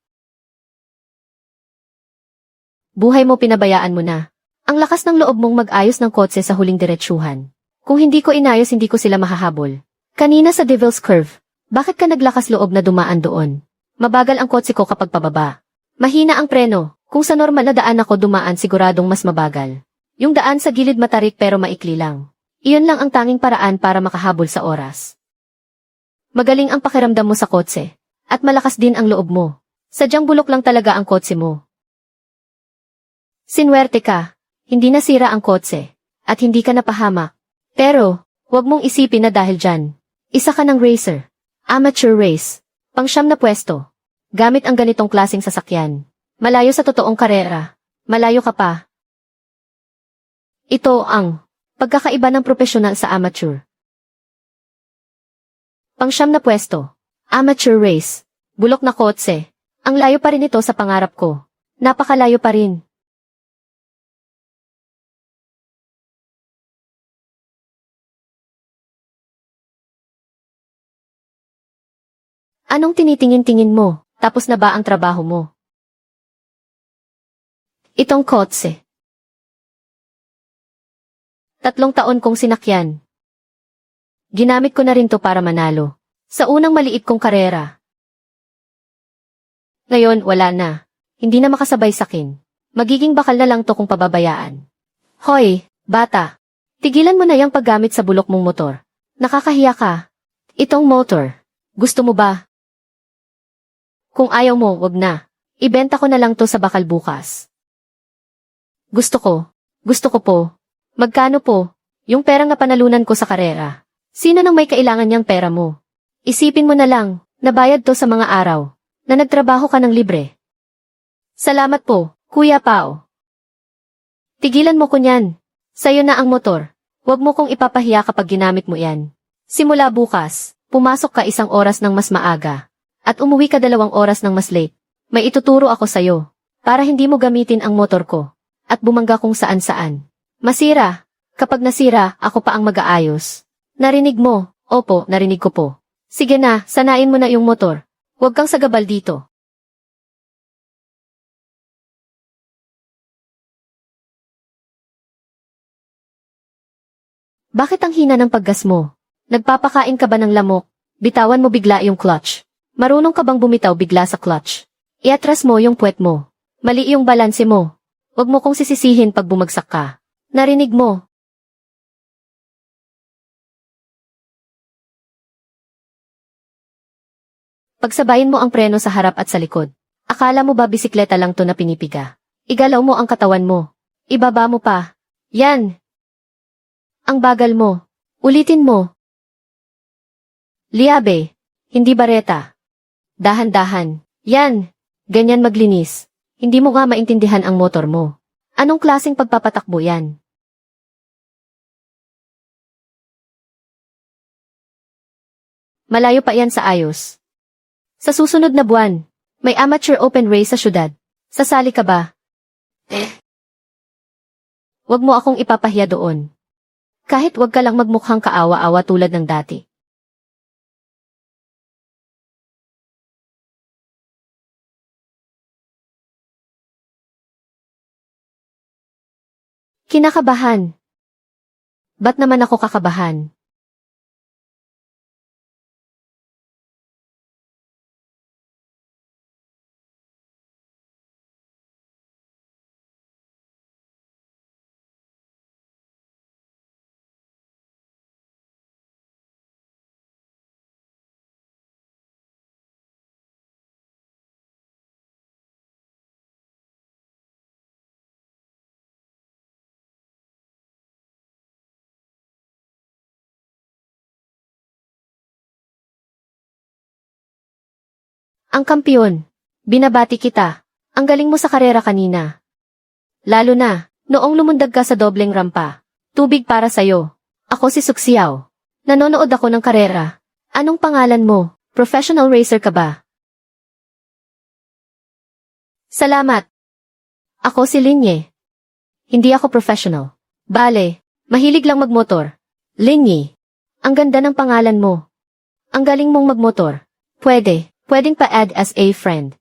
Buhay mo pinabayaan mo na. Ang lakas ng loob mong mag-ayos ng kotse sa huling diretsuhan. Kung hindi ko inayos hindi ko sila mahahabol. Kanina sa Devil's Curve, bakit ka naglakas loob na dumaan doon? Mabagal ang kotse ko kapag pababa. Mahina ang preno, kung sa normal na daan ako dumaan siguradong mas mabagal. Yung daan sa gilid matarik pero maikli lang. Iyon lang ang tanging paraan para makahabol sa oras. Magaling ang pakiramdam mo sa kotse, at malakas din ang loob mo. Sadyang bulok lang talaga ang kotse mo. Sinwerte ka, hindi nasira ang kotse, at hindi ka napahamak. Pero, huwag mong isipin na dahil dyan, isa ka ng racer. Amateur race. Pang-siyam na pwesto. Gamit ang ganitong klaseng sasakyan. Malayo sa totoong karera. Malayo ka pa. Ito ang pagkakaiba ng profesional sa amateur. Pang-siyam na pwesto. Amateur race. Bulok na kotse. Ang layo pa rin ito sa pangarap ko. Napakalayo pa rin. Anong tinitingin-tingin mo? Tapos na ba ang trabaho mo? Itong kotse. 3 taon kong sinakyan. Ginamit ko na rin to para manalo. Sa unang maliit kong karera. Ngayon, wala na. Hindi na makasabay sakin. Magiging bakal na lang to kung pababayaan. Hoy, bata. Tigilan mo na yung paggamit sa bulok mong motor. Nakakahiya ka. Itong motor. Gusto mo ba? Kung ayaw mo, wag na. Ibenta ko na lang to sa bakal bukas. Gusto ko po. Magkano po? Yung perang napanalunan ko sa karera. Sino nang may kailangan niyang pera mo? Isipin mo na lang, nabayad to sa mga araw, na nagtrabaho ka ng libre. Salamat po, Kuya Pao. Tigilan mo ko niyan. Sa'yo na ang motor. Huwag mo kong ipapahiya kapag ginamit mo yan. Simula bukas, pumasok ka 1 oras ng mas maaga. At umuwi ka 2 oras ng mas late. May ituturo ako sa'yo. Para hindi mo gamitin ang motor ko. At bumangga kung saan-saan. Masira. Kapag nasira, ako pa ang mag-aayos. Narinig mo? Opo, narinig ko po. Sige na, sanain mo na yung motor. Huwag kang sagabal dito. Bakit ang hina ng paggas mo? Nagpapakain ka ba ng lamok? Bitawan mo bigla yung clutch. Marunong ka bang bumitaw bigla sa clutch? Iatras mo yung puwet mo. Mali yung balanse mo. Huwag mo kong sisisihin pag bumagsak ka. Narinig mo? Pagsabayin mo ang preno sa harap at sa likod. Akala mo ba bisikleta lang to na pinipiga? Igalaw mo ang katawan mo. Ibaba mo pa. Yan. Ang bagal mo. Ulitin mo. Liabe. Hindi bareta. Dahan-dahan. Yan. Ganyan maglinis. Hindi mo nga maintindihan ang motor mo. Anong klaseng pagpapatakbo yan? Malayo pa yan sa ayos. Sa susunod na buwan, may amateur open race sa syudad. Sasali ka ba? Huwag mo akong ipapahiya doon. Kahit wag ka lang magmukhang kaawa-awa tulad ng dati. Kinakabahan. Ba't naman ako kakabahan? Ang kampiyon. Binabati kita. Ang galing mo sa karera kanina. Lalo na, noong lumundag ka sa dobleng rampa. Tubig para sayo. Ako si Suksiao. Nanonood ako ng karera. Anong pangalan mo? Professional racer ka ba? Salamat. Ako si Linye. Hindi ako professional. Bale, mahilig lang magmotor. Linye. Ang ganda ng pangalan mo. Ang galing mong magmotor. Pwedeng pa-add as a friend.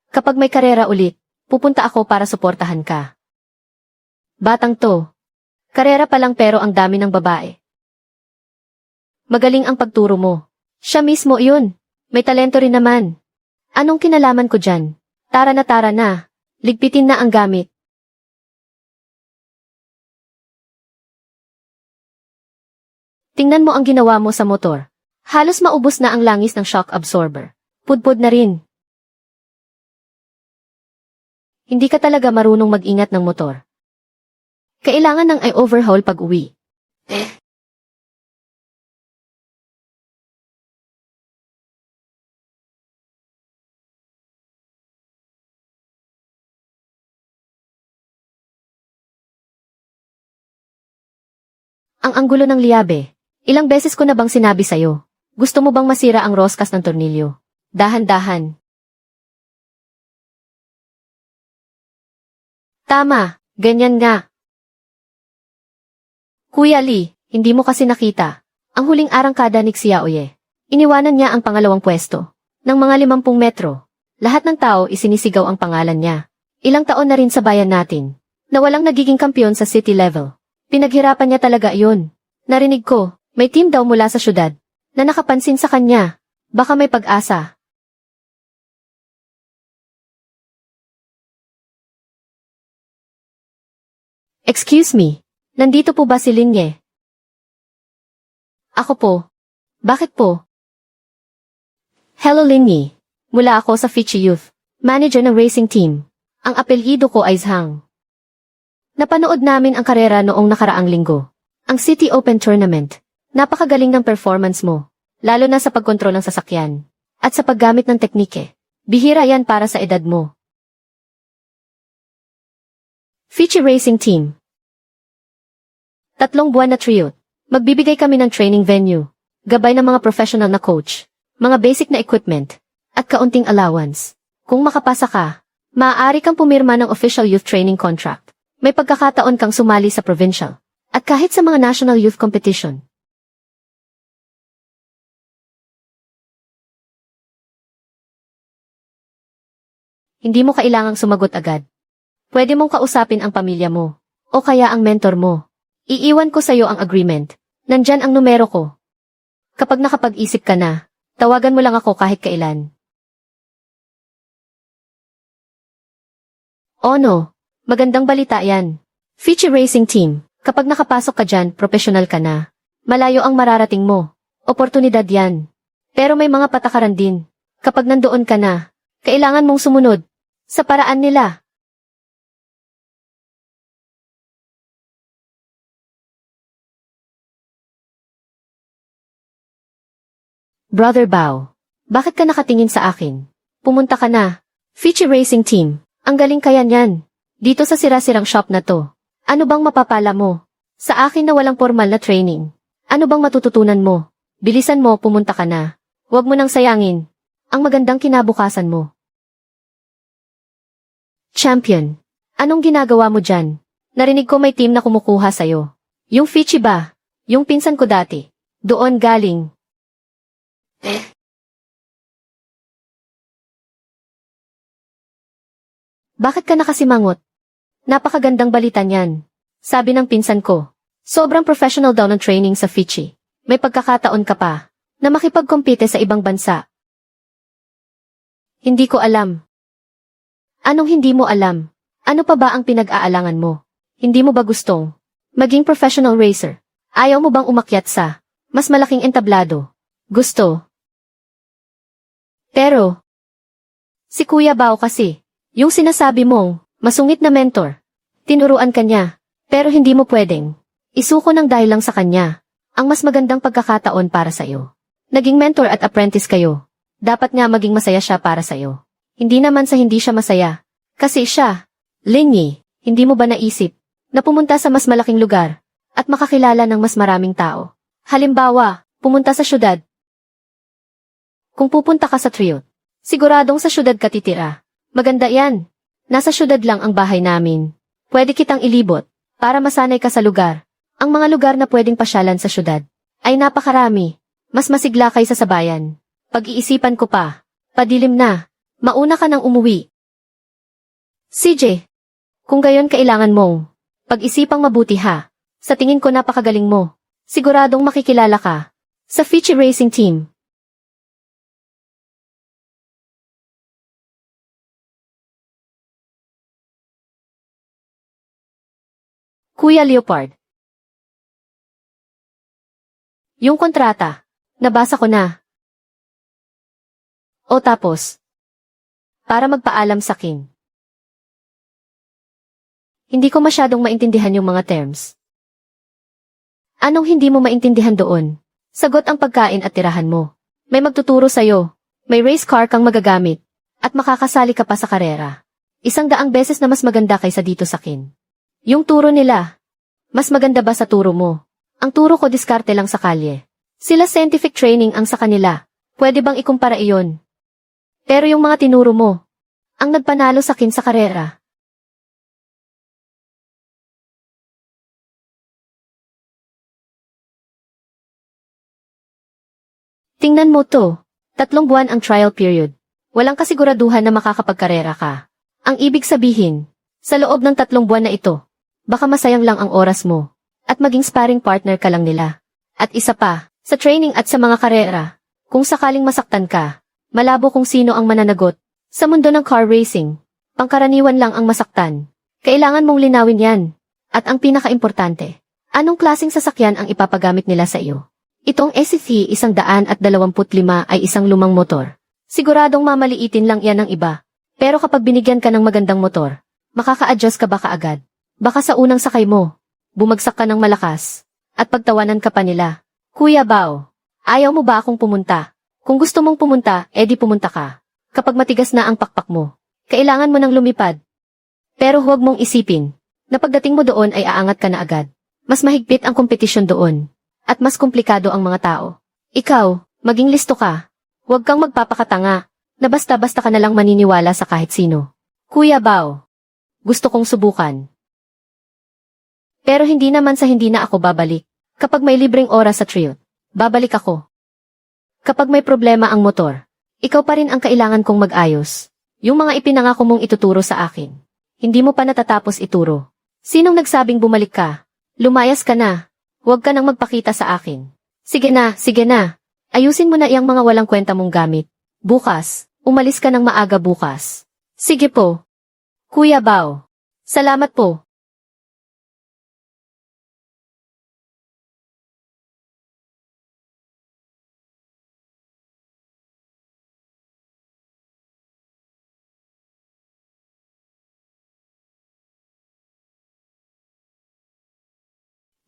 Kapag may karera ulit, pupunta ako para suportahan ka. Batang to. Karera pa lang pero ang dami ng babae. Magaling ang pagturo mo. Siya mismo yun. May talento rin naman. Anong kinalaman ko dyan? Tara na. Ligpitin na ang gamit. Tingnan mo ang ginawa mo sa motor. Halos maubos na ang langis ng shock absorber. Pudpud na rin. Hindi ka talaga marunong mag-ingat ng motor. Kailangan ng i-overhaul pag uwi. Ang anggulo ng liabe. Ilang beses ko na bang sinabi sa'yo? Gusto mo bang masira ang roskas ng tornilyo? Dahan-dahan. Tama, ganyan nga. Kuya Lee, hindi mo kasi nakita. Ang huling arangkada ni Xiaoye. Iniwanan niya ang pangalawang pwesto. Ng mga 50 metro. Lahat ng tao isinisigaw ang pangalan niya. Ilang taon na rin sa bayan natin, na walang nagiging kampiyon sa city level. Pinaghirapan niya talaga iyon. Narinig ko, may team daw mula sa syudad, na nakapansin sa kanya. Baka may pag-asa. Excuse me, nandito po ba si Linye? Ako po. Bakit po? Hello Linye. Mula ako sa Fichi Youth, manager ng racing team. Ang apelyido ko ay Zhang. Napanood namin ang karera noong nakaraang linggo. Ang City Open Tournament. Napakagaling ng performance mo, lalo na sa pagkontrol ng sasakyan. At sa paggamit ng teknike. Bihira yan para sa edad mo. Fichi Racing Team. 3 buwan na trio. Magbibigay kami ng training venue, gabay ng mga professional na coach, mga basic na equipment, at kaunting allowance. Kung makapasa ka, maaari kang pumirma ng official youth training contract. May pagkakataon kang sumali sa provincial, at kahit sa mga national youth competition. Hindi mo kailangang sumagot agad. Pwede mong kausapin ang pamilya mo, o kaya ang mentor mo. Iiwan ko sa'yo ang agreement. Nandyan ang numero ko. Kapag nakapag-isip ka na, tawagan mo lang ako kahit kailan. Oh no, magandang balita yan. Fichi Racing Team, kapag nakapasok ka dyan, professional ka na. Malayo ang mararating mo. Oportunidad yan. Pero may mga patakaran din. Kapag nandoon ka na, kailangan mong sumunod sa paraan nila. Brother Bao, bakit ka nakatingin sa akin? Pumunta ka na. Fichi Racing Team, ang galing kaya niyan. Dito sa sira-sirang shop na to. Ano bang mapapala mo? Sa akin na walang formal na training. Ano bang matututunan mo? Bilisan mo, pumunta ka na. Huwag mo nang sayangin ang magandang kinabukasan mo. Champion, anong ginagawa mo dyan? Narinig ko may team na kumukuha sa'yo. Yung Fichi ba? Yung pinsan ko dati. Doon galing. Bakit ka nakasimangot? Napakagandang balita niyan. Sabi ng pinsan ko. Sobrang professional daw ng training sa Fichi. May pagkakataon ka pa na makipagkompite sa ibang bansa. Hindi ko alam. Anong hindi mo alam? Ano pa ba ang pinag-aalangan mo? Hindi mo ba gustong maging professional racer? Ayaw mo bang umakyat sa mas malaking entablado? Gusto. Pero, si Kuya Bao kasi, yung sinasabi mong masungit na mentor, tinuruan ka niya, pero hindi mo pwedeng isuko ng dahil lang sa kanya ang mas magandang pagkakataon para sa'yo. Naging mentor at apprentice kayo. Dapat nga maging masaya siya para sa'yo. Hindi naman sa hindi siya masaya. Kasi siya, Linyi, hindi mo ba naisip na pumunta sa mas malaking lugar at makakilala ng mas maraming tao? Halimbawa, pumunta sa syudad. Kung pupunta ka sa trio, siguradong sa syudad ka titira. Maganda yan. Nasa syudad lang ang bahay namin. Pwede kitang ilibot para masanay ka sa lugar. Ang mga lugar na pwedeng pasyalan sa syudad ay napakarami. Mas masigla kaysa sa bayan. Pag-iisipan ko pa. Padilim na. Mauna ka nang umuwi. CJ, kung gayon kailangan mong pag-isipang mabuti ha. Sa tingin ko napakagaling mo. Siguradong makikilala ka sa Fichi Racing Team. Kuya Leopard. Yung kontrata, nabasa ko na. O tapos, para magpaalam sa kin. Hindi ko masyadong maintindihan yung mga terms. Anong hindi mo maintindihan doon? Sagot ang pagkain at tirahan mo. May magtuturo sa'yo. May race car kang magagamit. At makakasali ka pa sa karera. 100 beses na mas maganda kaysa dito sa kin. Yung turo nila, mas maganda ba sa turo mo? Ang turo ko diskarte lang sa kalye. Sila scientific training ang sa kanila. Pwede bang ikumpara iyon? Pero yung mga tinuro mo, ang nagpanalo sa kin sa karera. Tingnan mo to. 3 buwan ang trial period. Walang kasiguraduhan na makakapagkarera ka. Ang ibig sabihin, sa loob ng 3 buwan na ito, baka masayang lang ang oras mo, at maging sparring partner ka lang nila. At isa pa, sa training at sa mga karera, kung sakaling masaktan ka, malabo kung sino ang mananagot. Sa mundo ng car racing, pangkaraniwan lang ang masaktan. Kailangan mong linawin yan. At ang pinakaimportante, anong klaseng sasakyan ang ipapagamit nila sa iyo? Itong SUV 125 ay isang lumang motor. Siguradong mamaliitin lang yan ng iba. Pero kapag binigyan ka ng magandang motor, makaka-adjust ka ba kaagad? Baka sa unang sakay mo, bumagsak ka ng malakas, at pagtawanan ka pa nila. Kuya Bao, ayaw mo ba akong pumunta? Kung gusto mong pumunta, edi pumunta ka. Kapag matigas na ang pakpak mo, kailangan mo nang lumipad. Pero huwag mong isipin na pagdating mo doon ay aangat ka na agad. Mas mahigpit ang kompetisyon doon. At mas komplikado ang mga tao. Ikaw, maging listo ka. Huwag kang magpapakatanga na basta-basta ka na lang maniniwala sa kahit sino. Kuya Bao, gusto kong subukan. Pero hindi naman sa hindi na ako babalik. Kapag may libreng oras sa trail, babalik ako. Kapag may problema ang motor, ikaw pa rin ang kailangan kong mag-ayos. Yung mga ipinangako mong ituturo sa akin, hindi mo pa natatapos ituro. Sinong nagsabing bumalik ka? Lumayas ka na. Huwag ka nang magpakita sa akin. Sige na, sige na. Ayusin mo na iyang mga walang kwenta mong gamit. Bukas, umalis ka ng maaga bukas. Sige po. Kuya Bao. Salamat po.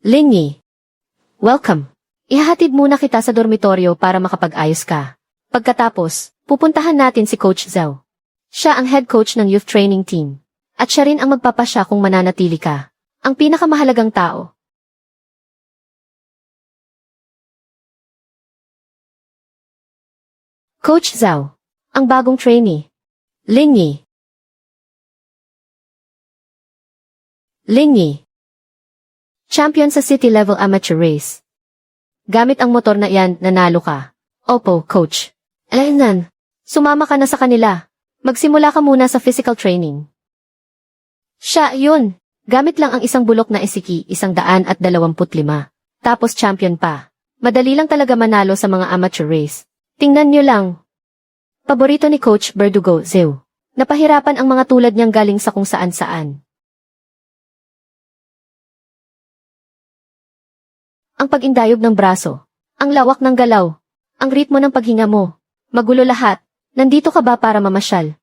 Lingy. Welcome. Ihahatid muna kita sa dormitoryo para makapag-ayos ka. Pagkatapos, pupuntahan natin si Coach Zhao. Siya ang head coach ng youth training team. At siya rin ang magpapasya kung mananatili ka. Ang pinakamahalagang tao. Coach Zhao. Ang bagong trainee. Lingy. Lingy. Champion sa city-level amateur race. Gamit ang motor na iyan, nanalo ka. Opo, coach. Alaynan, sumama ka na sa kanila. Magsimula ka muna sa physical training. Siya, yun. Gamit lang ang isang bulok na isiki, 125. Tapos champion pa. Madali lang talaga manalo sa mga amateur race. Tingnan nyo lang. Paborito ni Coach Verdugo, Zhao. Napahirapan ang mga tulad niyang galing sa kung saan-saan. Ang pag-indayog ng braso, ang lawak ng galaw, ang ritmo ng paghinga mo, magulo lahat. Nandito ka ba para mamasyal?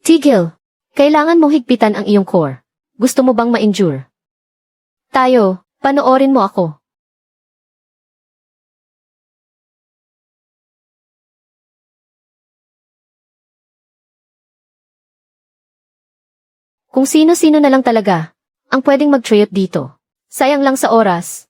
Tigil, kailangan mong higpitan ang iyong core. Gusto mo bang ma-endure? Tayo, panoorin mo ako. Kung sino-sino na lang talaga ang pwedeng mag-tryout dito. Sayang lang sa oras.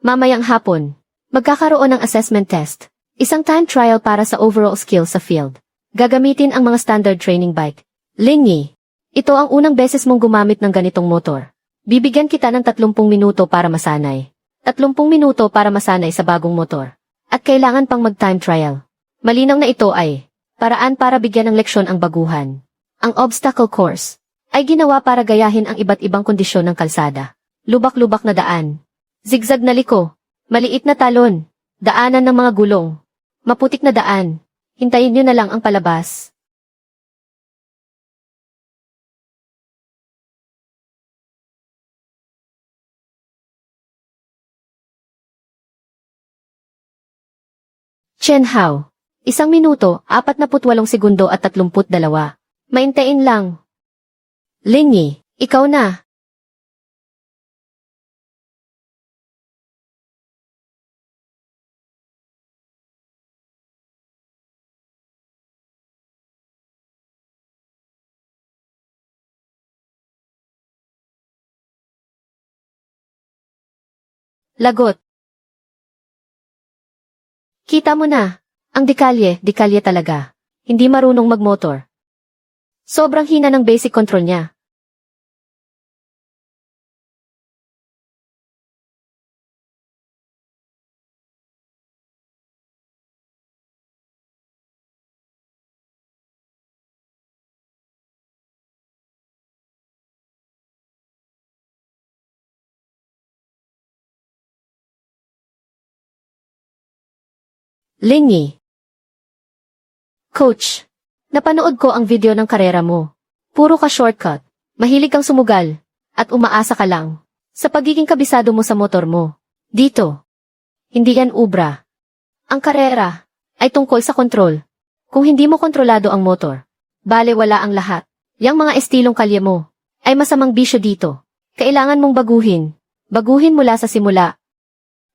Mamayang hapon, magkakaroon ng assessment test. Isang time trial para sa overall skill sa field. Gagamitin ang mga standard training bike. Lingy, ito ang unang beses mong gumamit ng ganitong motor. Bibigyan kita ng 30 minuto para masanay. 30 minuto para masanay sa bagong motor. At kailangan pang mag-time trial. Malinaw na ito ay paraan para bigyan ng leksyon ang baguhan. Ang obstacle course ay ginawa para gayahin ang iba't ibang kondisyon ng kalsada. Lubak-lubak na daan. Zigzag na liko. Maliit na talon. Daanan ng mga gulong. Maputik na daan. Hintayin nyo na lang ang palabas. Chen Hao. 1 minuto, 48 segundo at 32. Maintain lang. Lingy, ikaw na. Lagot. Kita mo na. Ang dekalye talaga. Hindi marunong magmotor. Sobrang hina ng basic control niya. Linyi. Coach, napanood ko ang video ng karera mo. Puro ka shortcut, mahilig kang sumugal, at umaasa ka lang sa pagiging kabisado mo sa motor mo. Dito, hindi yan ubra. Ang karera ay tungkol sa kontrol. Kung hindi mo kontrolado ang motor, bale wala ang lahat. Yang mga estilong kalye mo ay masamang bisyo dito. Kailangan mong baguhin. Baguhin mula sa simula.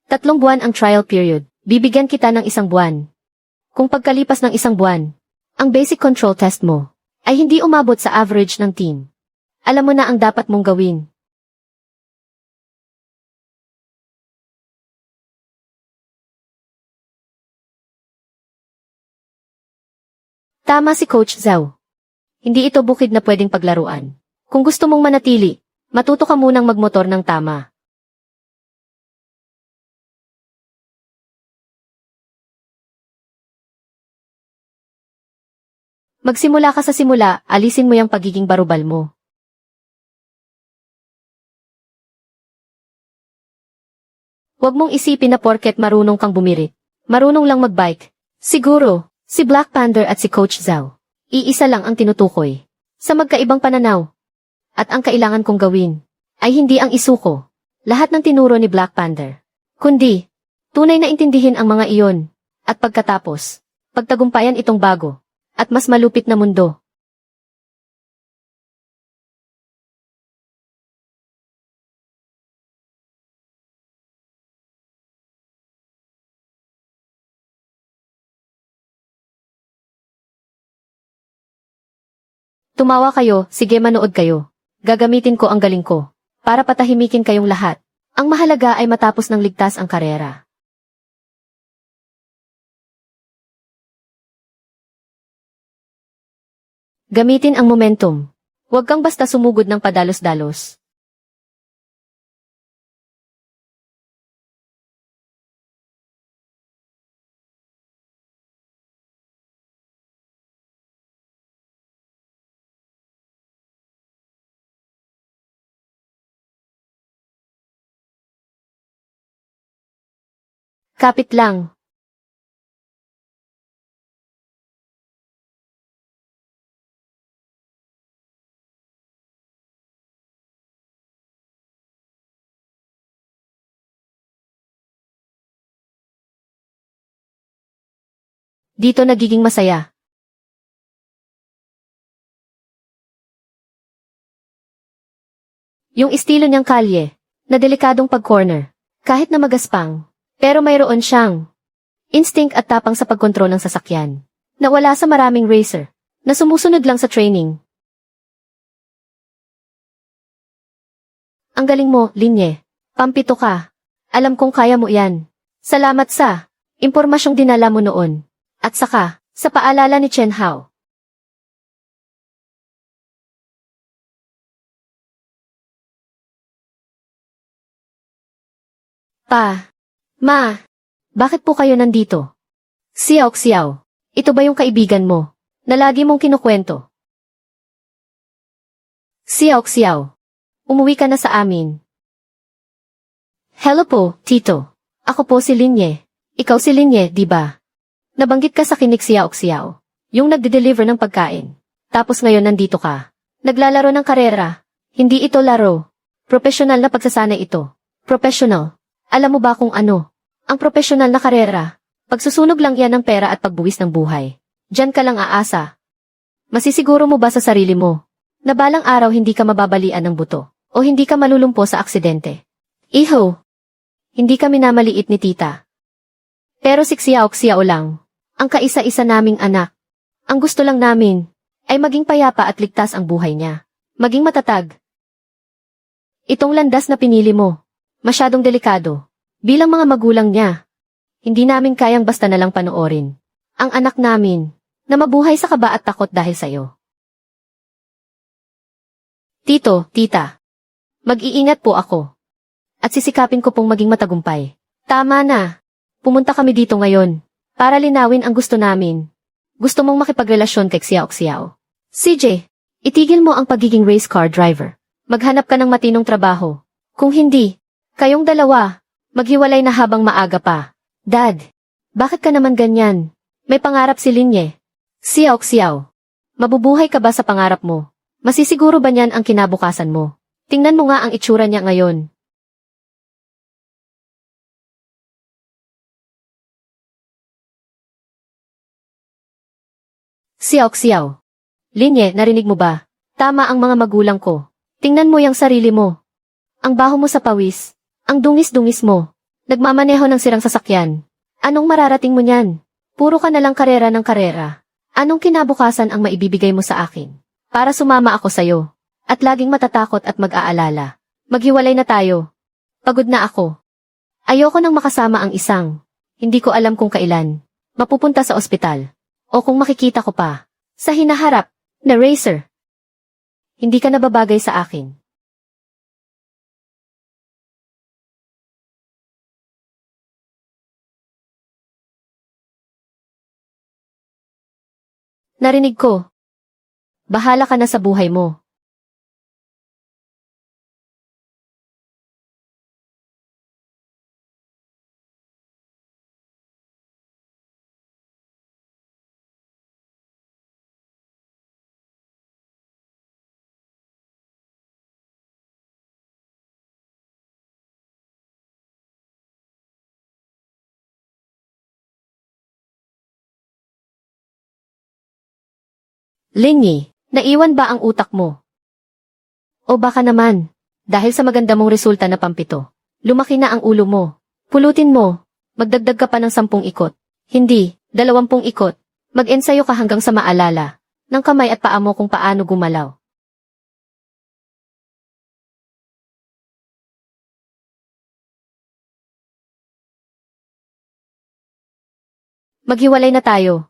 3 buwan ang trial period. Bibigyan kita ng 1 buwan. Kung pagkalipas ng 1 buwan, ang basic control test mo ay hindi umabot sa average ng team, alam mo na ang dapat mong gawin. Tama si Coach Zhao. Hindi ito bukid na pwedeng paglaruan. Kung gusto mong manatili, matuto ka munang magmotor ng tama. Magsimula ka sa simula, alisin mo yung pagiging barubal mo. Huwag mong isipin na porket marunong kang bumirit, marunong lang magbike. Siguro, si Black Panther at si Coach Zhao, iisa lang ang tinutukoy sa magkaibang pananaw. At ang kailangan kong gawin ay hindi ang isuko lahat ng tinuro ni Black Panther, kundi tunay na intindihin ang mga iyon at pagkatapos, pagtagumpayan itong bago at mas malupit na mundo. Tumawa kayo, sige manood kayo. Gagamitin ko ang galing ko para patahimikin kayong lahat. Ang mahalaga ay matapos ng ligtas ang karera. Gamitin ang momentum. Huwag kang basta sumugod ng padalos-dalos. Kapit lang. Dito nagiging masaya. Yung estilo niyang kalye, na delikadong pag-corner, kahit na magaspang, pero mayroon siyang instinct at tapang sa pagkontrol ng sasakyan, na wala sa maraming racer, na sumusunod lang sa training. Ang galing mo, Linye. Pampito ka. Alam kong kaya mo yan. Salamat sa impormasyong dinala mo noon. At saka, sa paalala ni Chen Hao. Ma, bakit po kayo nandito? Xiao, ito ba yung kaibigan mo, na lagi mong kinukwento? Xiao, umuwi ka na sa amin. Hello po, Tito. Ako po si Linye. Ikaw si Linye, di ba? Nabanggit ka sa kinig Xiao, yung nagde-deliver ng pagkain. Tapos ngayon nandito ka. Naglalaro ng karera. Hindi ito laro. Professional na pagsasanay ito. Professional. Alam mo ba kung ano? Ang professional na karera. Pagsusunog lang yan ng pera at pagbuwis ng buhay. Diyan ka lang aasa. Masisiguro mo ba sa sarili mo, na balang araw hindi ka mababalian ng buto, o hindi ka malulumpo sa aksidente? Iho, hindi kami namaliit ni tita. Pero si Xiao lang. Ang kaisa-isa naming anak. Ang gusto lang namin ay maging payapa at ligtas ang buhay niya. Maging matatag. Itong landas na pinili mo, masyadong delikado. Bilang mga magulang niya, hindi namin kayang basta na lang panoorin ang anak namin na mabuhay sa kaba at takot dahil sa'yo. Tito, tita, mag-iingat po ako. At sisikapin ko pong maging matagumpay. Tama na. Pumunta kami dito ngayon para linawin ang gusto namin. Gusto mong makipagrelasyon kay Xiao. CJ, itigil mo ang pagiging race car driver. Maghanap ka ng matinong trabaho. Kung hindi, kayong dalawa, maghiwalay na habang maaga pa. Dad, Bakit ka naman ganyan? May pangarap si Linye. Xiao. Mabubuhay ka ba sa pangarap mo? Masisiguro ba niyan ang kinabukasan mo? Tingnan mo nga ang itsura niya ngayon. Xiao. Linye, narinig mo ba? Tama ang mga magulang ko. Tingnan mo yung sarili mo. Ang baho mo sa pawis. Ang dungis-dungis mo. Nagmamaneho ng sirang sasakyan. Anong mararating mo niyan? Puro ka nalang karera ng karera. Anong kinabukasan ang maibibigay mo sa akin? Para sumama ako sa'yo. At laging matatakot at mag-aalala. Maghiwalay na tayo. Pagod na ako. Ayoko nang makasama ang isang. Hindi ko alam kung kailan. Mapupunta sa ospital. O kung makikita ko pa. Sa hinaharap. Na racer. Hindi ka nababagay sa akin. Narinig ko. Bahala ka na sa buhay mo. Lingy, naiwan ba ang utak mo? O baka naman, dahil sa maganda mong resulta na pampito, lumaki na ang ulo mo. Pulutin mo, magdagdag ka pa ng 10 ikot. Hindi, 20 ikot. Mag-ensayo ka hanggang sa maalala ng kamay at paa mo kung paano gumalaw. Maghiwalay na tayo.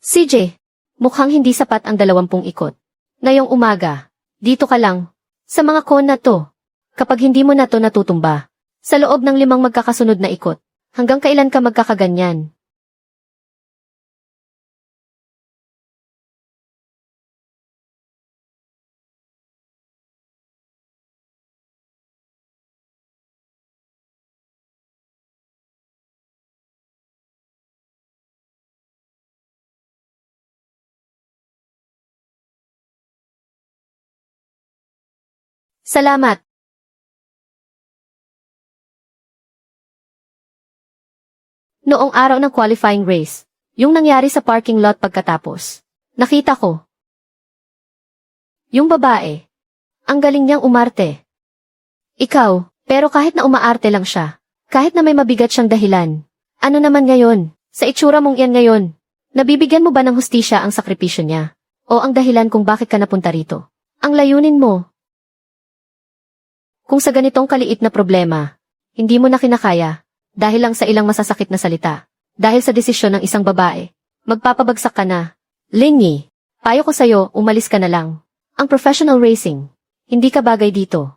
CJ, mukhang hindi sapat ang 20 ikot. Ngayong umaga, dito ka lang. Sa mga cone na to, kapag hindi mo na to natutumba, sa loob ng 5 magkakasunod na ikot, hanggang kailan ka magkakaganyan? Salamat. Noong araw ng qualifying race, yung nangyari sa parking lot pagkatapos, nakita ko. Yung babae. Ang galing niyang umarte. Ikaw, pero kahit na umaarte lang siya, kahit na may mabigat siyang dahilan, ano naman ngayon, sa itsura mong yan ngayon, nabibigyan mo ba ng hustisya ang sakripisyo niya? O ang dahilan kung bakit ka napunta rito? Ang layunin mo. Kung sa ganitong kaliit na problema, hindi mo na kinakaya, dahil lang sa ilang masasakit na salita, dahil sa desisyon ng isang babae, magpapabagsak ka na. Lingy, payo ko sa'yo, umalis ka na lang. Ang professional racing, hindi ka bagay dito.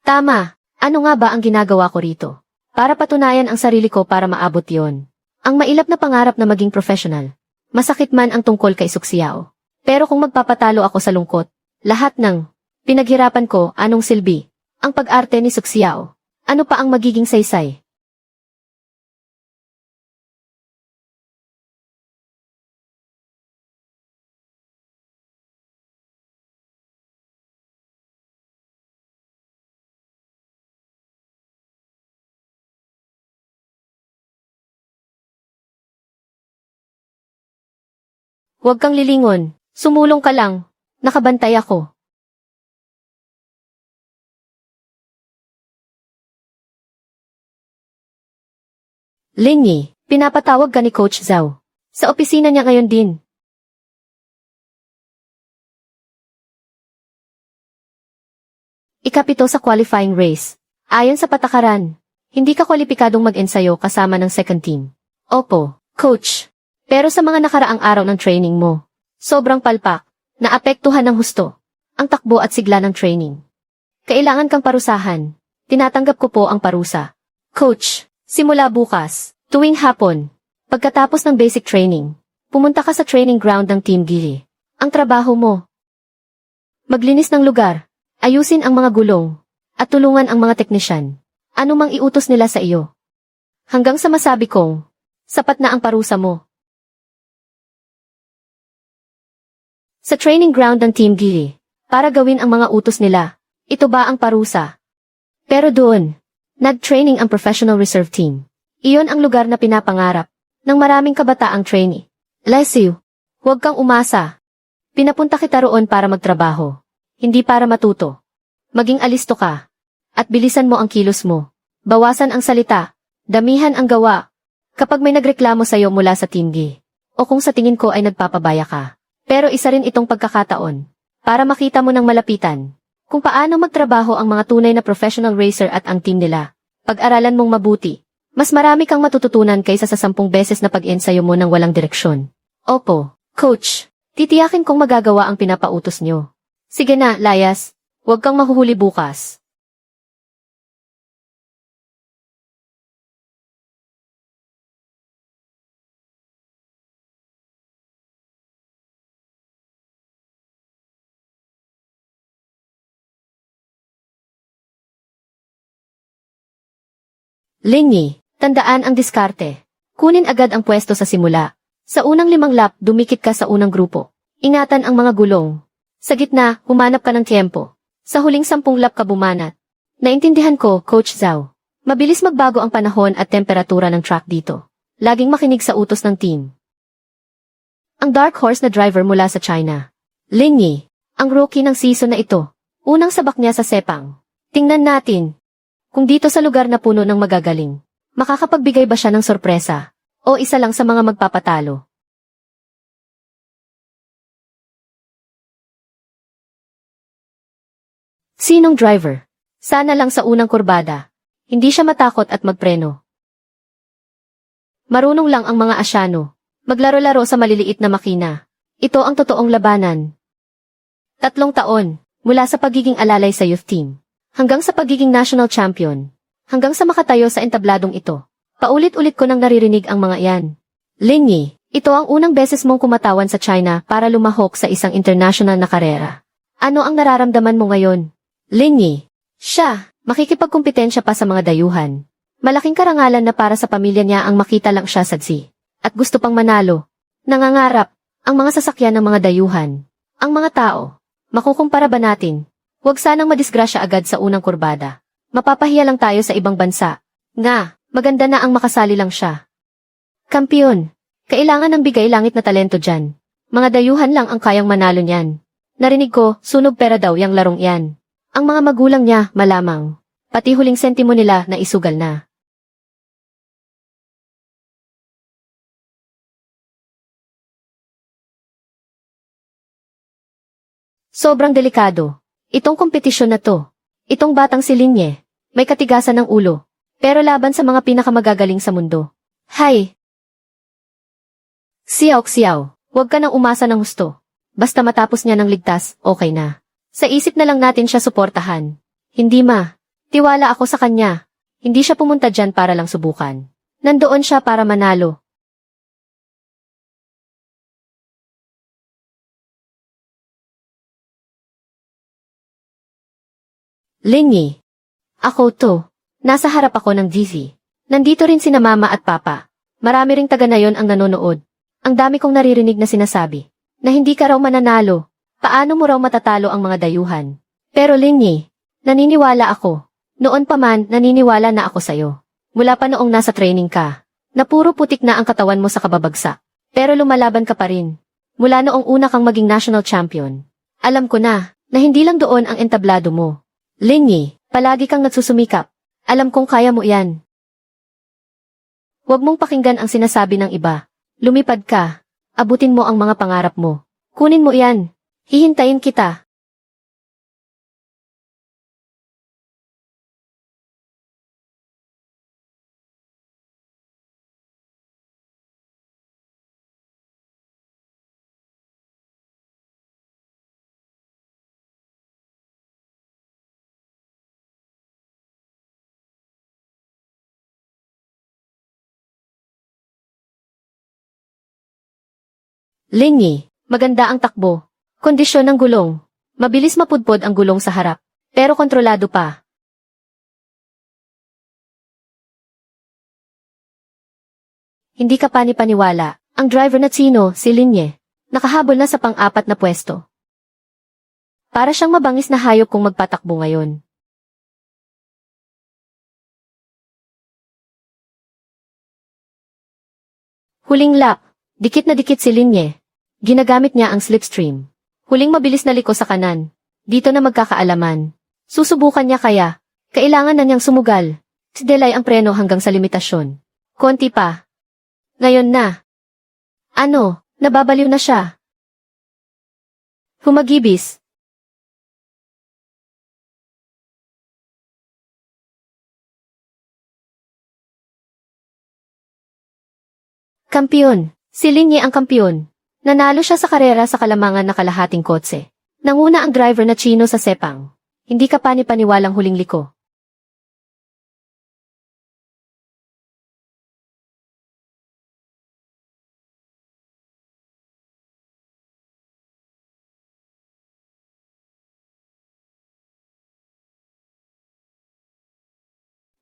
Tama, ano nga ba ang ginagawa ko rito? Para patunayan ang sarili ko para maabot yon. Ang mailap na pangarap na maging professional. Masakit man ang tungkol kay Suxiao. Pero kung magpapatalo ako sa lungkot, lahat ng pinaghirapan ko, anong silbi? Ang pag-arte ni Suxiao. Ano pa ang magiging saysay? Huwag kang lilingon. Sumulong ka lang. Nakabantay ako. Lingy, pinapatawag ka ni Coach Zhao. Sa opisina niya ngayon din. Ikapito sa qualifying race. Ayon sa patakaran, hindi ka kwalipikadong mag-ensayo kasama ng second team. Opo, Coach. Pero sa mga nakaraang araw ng training mo, sobrang palpak, naapektuhan ng husto, ang takbo at sigla ng training. Kailangan kang parusahan. Tinatanggap ko po ang parusa. Coach, simula bukas, tuwing hapon, pagkatapos ng basic training, pumunta ka sa training ground ng Team Gili. Ang trabaho mo, maglinis ng lugar, ayusin ang mga gulong, at tulungan ang mga teknisyan. Ano mang iutos nila sa iyo. Hanggang sa masabi kong, sapat na ang parusa mo. Sa training ground ng Team Gili, para gawin ang mga utos nila, ito ba ang parusa? Pero doon, nag-training ang professional reserve team. Iyon ang lugar na pinapangarap ng maraming kabataang trainee. Leslie, huwag kang umasa. Pinapunta kita roon para magtrabaho, hindi para matuto. Maging alisto ka, at bilisan mo ang kilos mo. Bawasan ang salita, damihan ang gawa. Kapag may nagreklamo sa'yo mula sa Team G, o kung sa tingin ko ay nagpapabaya ka. Pero isa rin itong pagkakataon, para makita mo ng malapitan, kung paano magtrabaho ang mga tunay na professional racer at ang team nila. Pag-aralan mong mabuti, mas marami kang matututunan kaysa sa 10 beses na pag-ensayo mo ng walang direksyon. Opo, Coach. Titiyakin kong magagawa ang pinapautos nyo. Sige na, layas. Huwag kang mahuhuli bukas. Lingy, tandaan ang diskarte. Kunin agad ang pwesto sa simula. Sa unang 5 lap, dumikit ka sa unang grupo. Ingatan ang mga gulong. Sa gitna, humanap ka ng tiempo. Sa huling 10 lap ka bumanat. Naintindihan ko, Coach Zhao. Mabilis magbago ang panahon at temperatura ng track dito. Laging makinig sa utos ng team. Ang dark horse na driver mula sa China. Lingy, ang rookie ng season na ito. Unang sabak niya sa Sepang. Tingnan natin. Kung dito sa lugar na puno ng magagaling, makakapagbigay ba siya ng sorpresa? O isa lang sa mga magpapatalo? Sinong driver? Sana lang sa unang kurbada. Hindi siya matakot at magpreno. Marunong lang ang mga Asyano. Maglaro-laro sa maliliit na makina. Ito ang totoong labanan. 3 taon, mula sa pagiging alalay sa youth team, hanggang sa pagiging national champion, hanggang sa makatayo sa entabladong ito. Paulit-ulit ko nang naririnig ang mga iyan. Lingy, ito ang unang beses mong kumatawan sa China para lumahok sa isang international na karera. Ano ang nararamdaman mo ngayon? Lingy, siya, makikipagkumpetensya pa sa mga dayuhan. Malaking karangalan na para sa pamilya niya ang makita lang siya sa Z. At gusto pang manalo. Nangangarap, ang mga sasakyan ng mga dayuhan. Ang mga tao, makukumpara ba natin? Huwag sanang madisgrasya agad sa unang kurbada. Mapapahiya lang tayo sa ibang bansa. Nga, maganda na ang makasali lang siya. Kampiyon, kailangan ng bigay langit na talento dyan. Mga dayuhan lang ang kayang manalo niyan. Narinig ko, sunog pera daw yang larong yan. Ang mga magulang niya, malamang. Pati huling sentimo nila na isugal na. Sobrang delikado. Itong kompetisyon na to. Itong batang si Linye, may katigasan ng ulo. Pero laban sa mga pinakamagagaling sa mundo. Hay! Xiao, huwag ka nang umasa ng husto. Basta matapos niya ng ligtas, okay na. Sa isip na lang natin siya suportahan. Hindi tiwala ako sa kanya. Hindi siya pumunta dyan para lang subukan. Nandoon siya para manalo. Lingy. Ako to. Nasa harap ako ng GZ. Nandito rin sina mama at papa. Marami ring taga na yon ang nanonood. Ang dami kong naririnig na sinasabi, na hindi ka raw mananalo. Paano mo raw matatalo ang mga dayuhan? Pero Lingy, naniniwala ako. Noon pa man, naniniwala na ako sa'yo. Mula pa noong nasa training ka, na puro putik na ang katawan mo sa kababagsak. Pero lumalaban ka pa rin. Mula noong una kang maging national champion. Alam ko na hindi lang doon ang entablado mo. Lingy, palagi kang nagsusumikap. Alam kong kaya mo yan. Huwag mong pakinggan ang sinasabi ng iba. Lumipad ka. Abutin mo ang mga pangarap mo. Kunin mo yan. Hihintayin kita. Lingy, maganda ang takbo. Kondisyon ng gulong. Mabilis mapudpod ang gulong sa harap. Pero kontrolado pa. Hindi ka pani-paniwala. Ang driver na Chino, si Linye, nakahabol na sa pang-apat na pwesto. Para siyang mabangis na hayop kung magpatakbo ngayon. Huling lap, dikit na dikit si Linye. Ginagamit niya ang slipstream. Huling mabilis na liko sa kanan. Dito na magkakaalaman. Susubukan niya kaya. Kailangan na niyang sumugal. Si Delay ang preno hanggang sa limitasyon. Konti pa. Ngayon na. Ano, nababaliw na siya. Humagibis. Kampiyon. Si Linye ang kampiyon. Nanalo siya sa karera sa kalamangan na kalahating kotse. Nanguna ang driver na Chino sa Sepang. Hindi ka pani-paniwalang huling liko.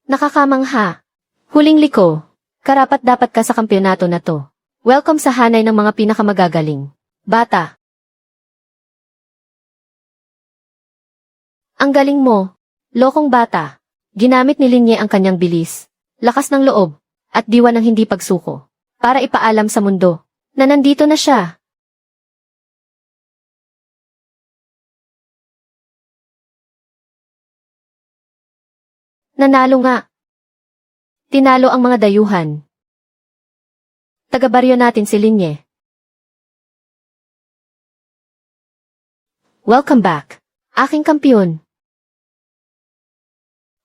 Nakakamangha. Huling liko. Karapat-dapat ka sa kampyonato na to. Welcome sa hanay ng mga pinakamagagaling. Bata. Ang galing mo. Lokong bata. Ginamit ni Linye ang kanyang bilis, lakas ng loob, at diwa ng hindi pagsuko. Para ipaalam sa mundo na nandito na siya. Nanalo nga. Tinalo ang mga dayuhan. Taga-baryo natin si Linye. Welcome back. Aking kampiyon.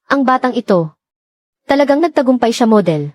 Ang batang ito. Talagang nagtagumpay siya model.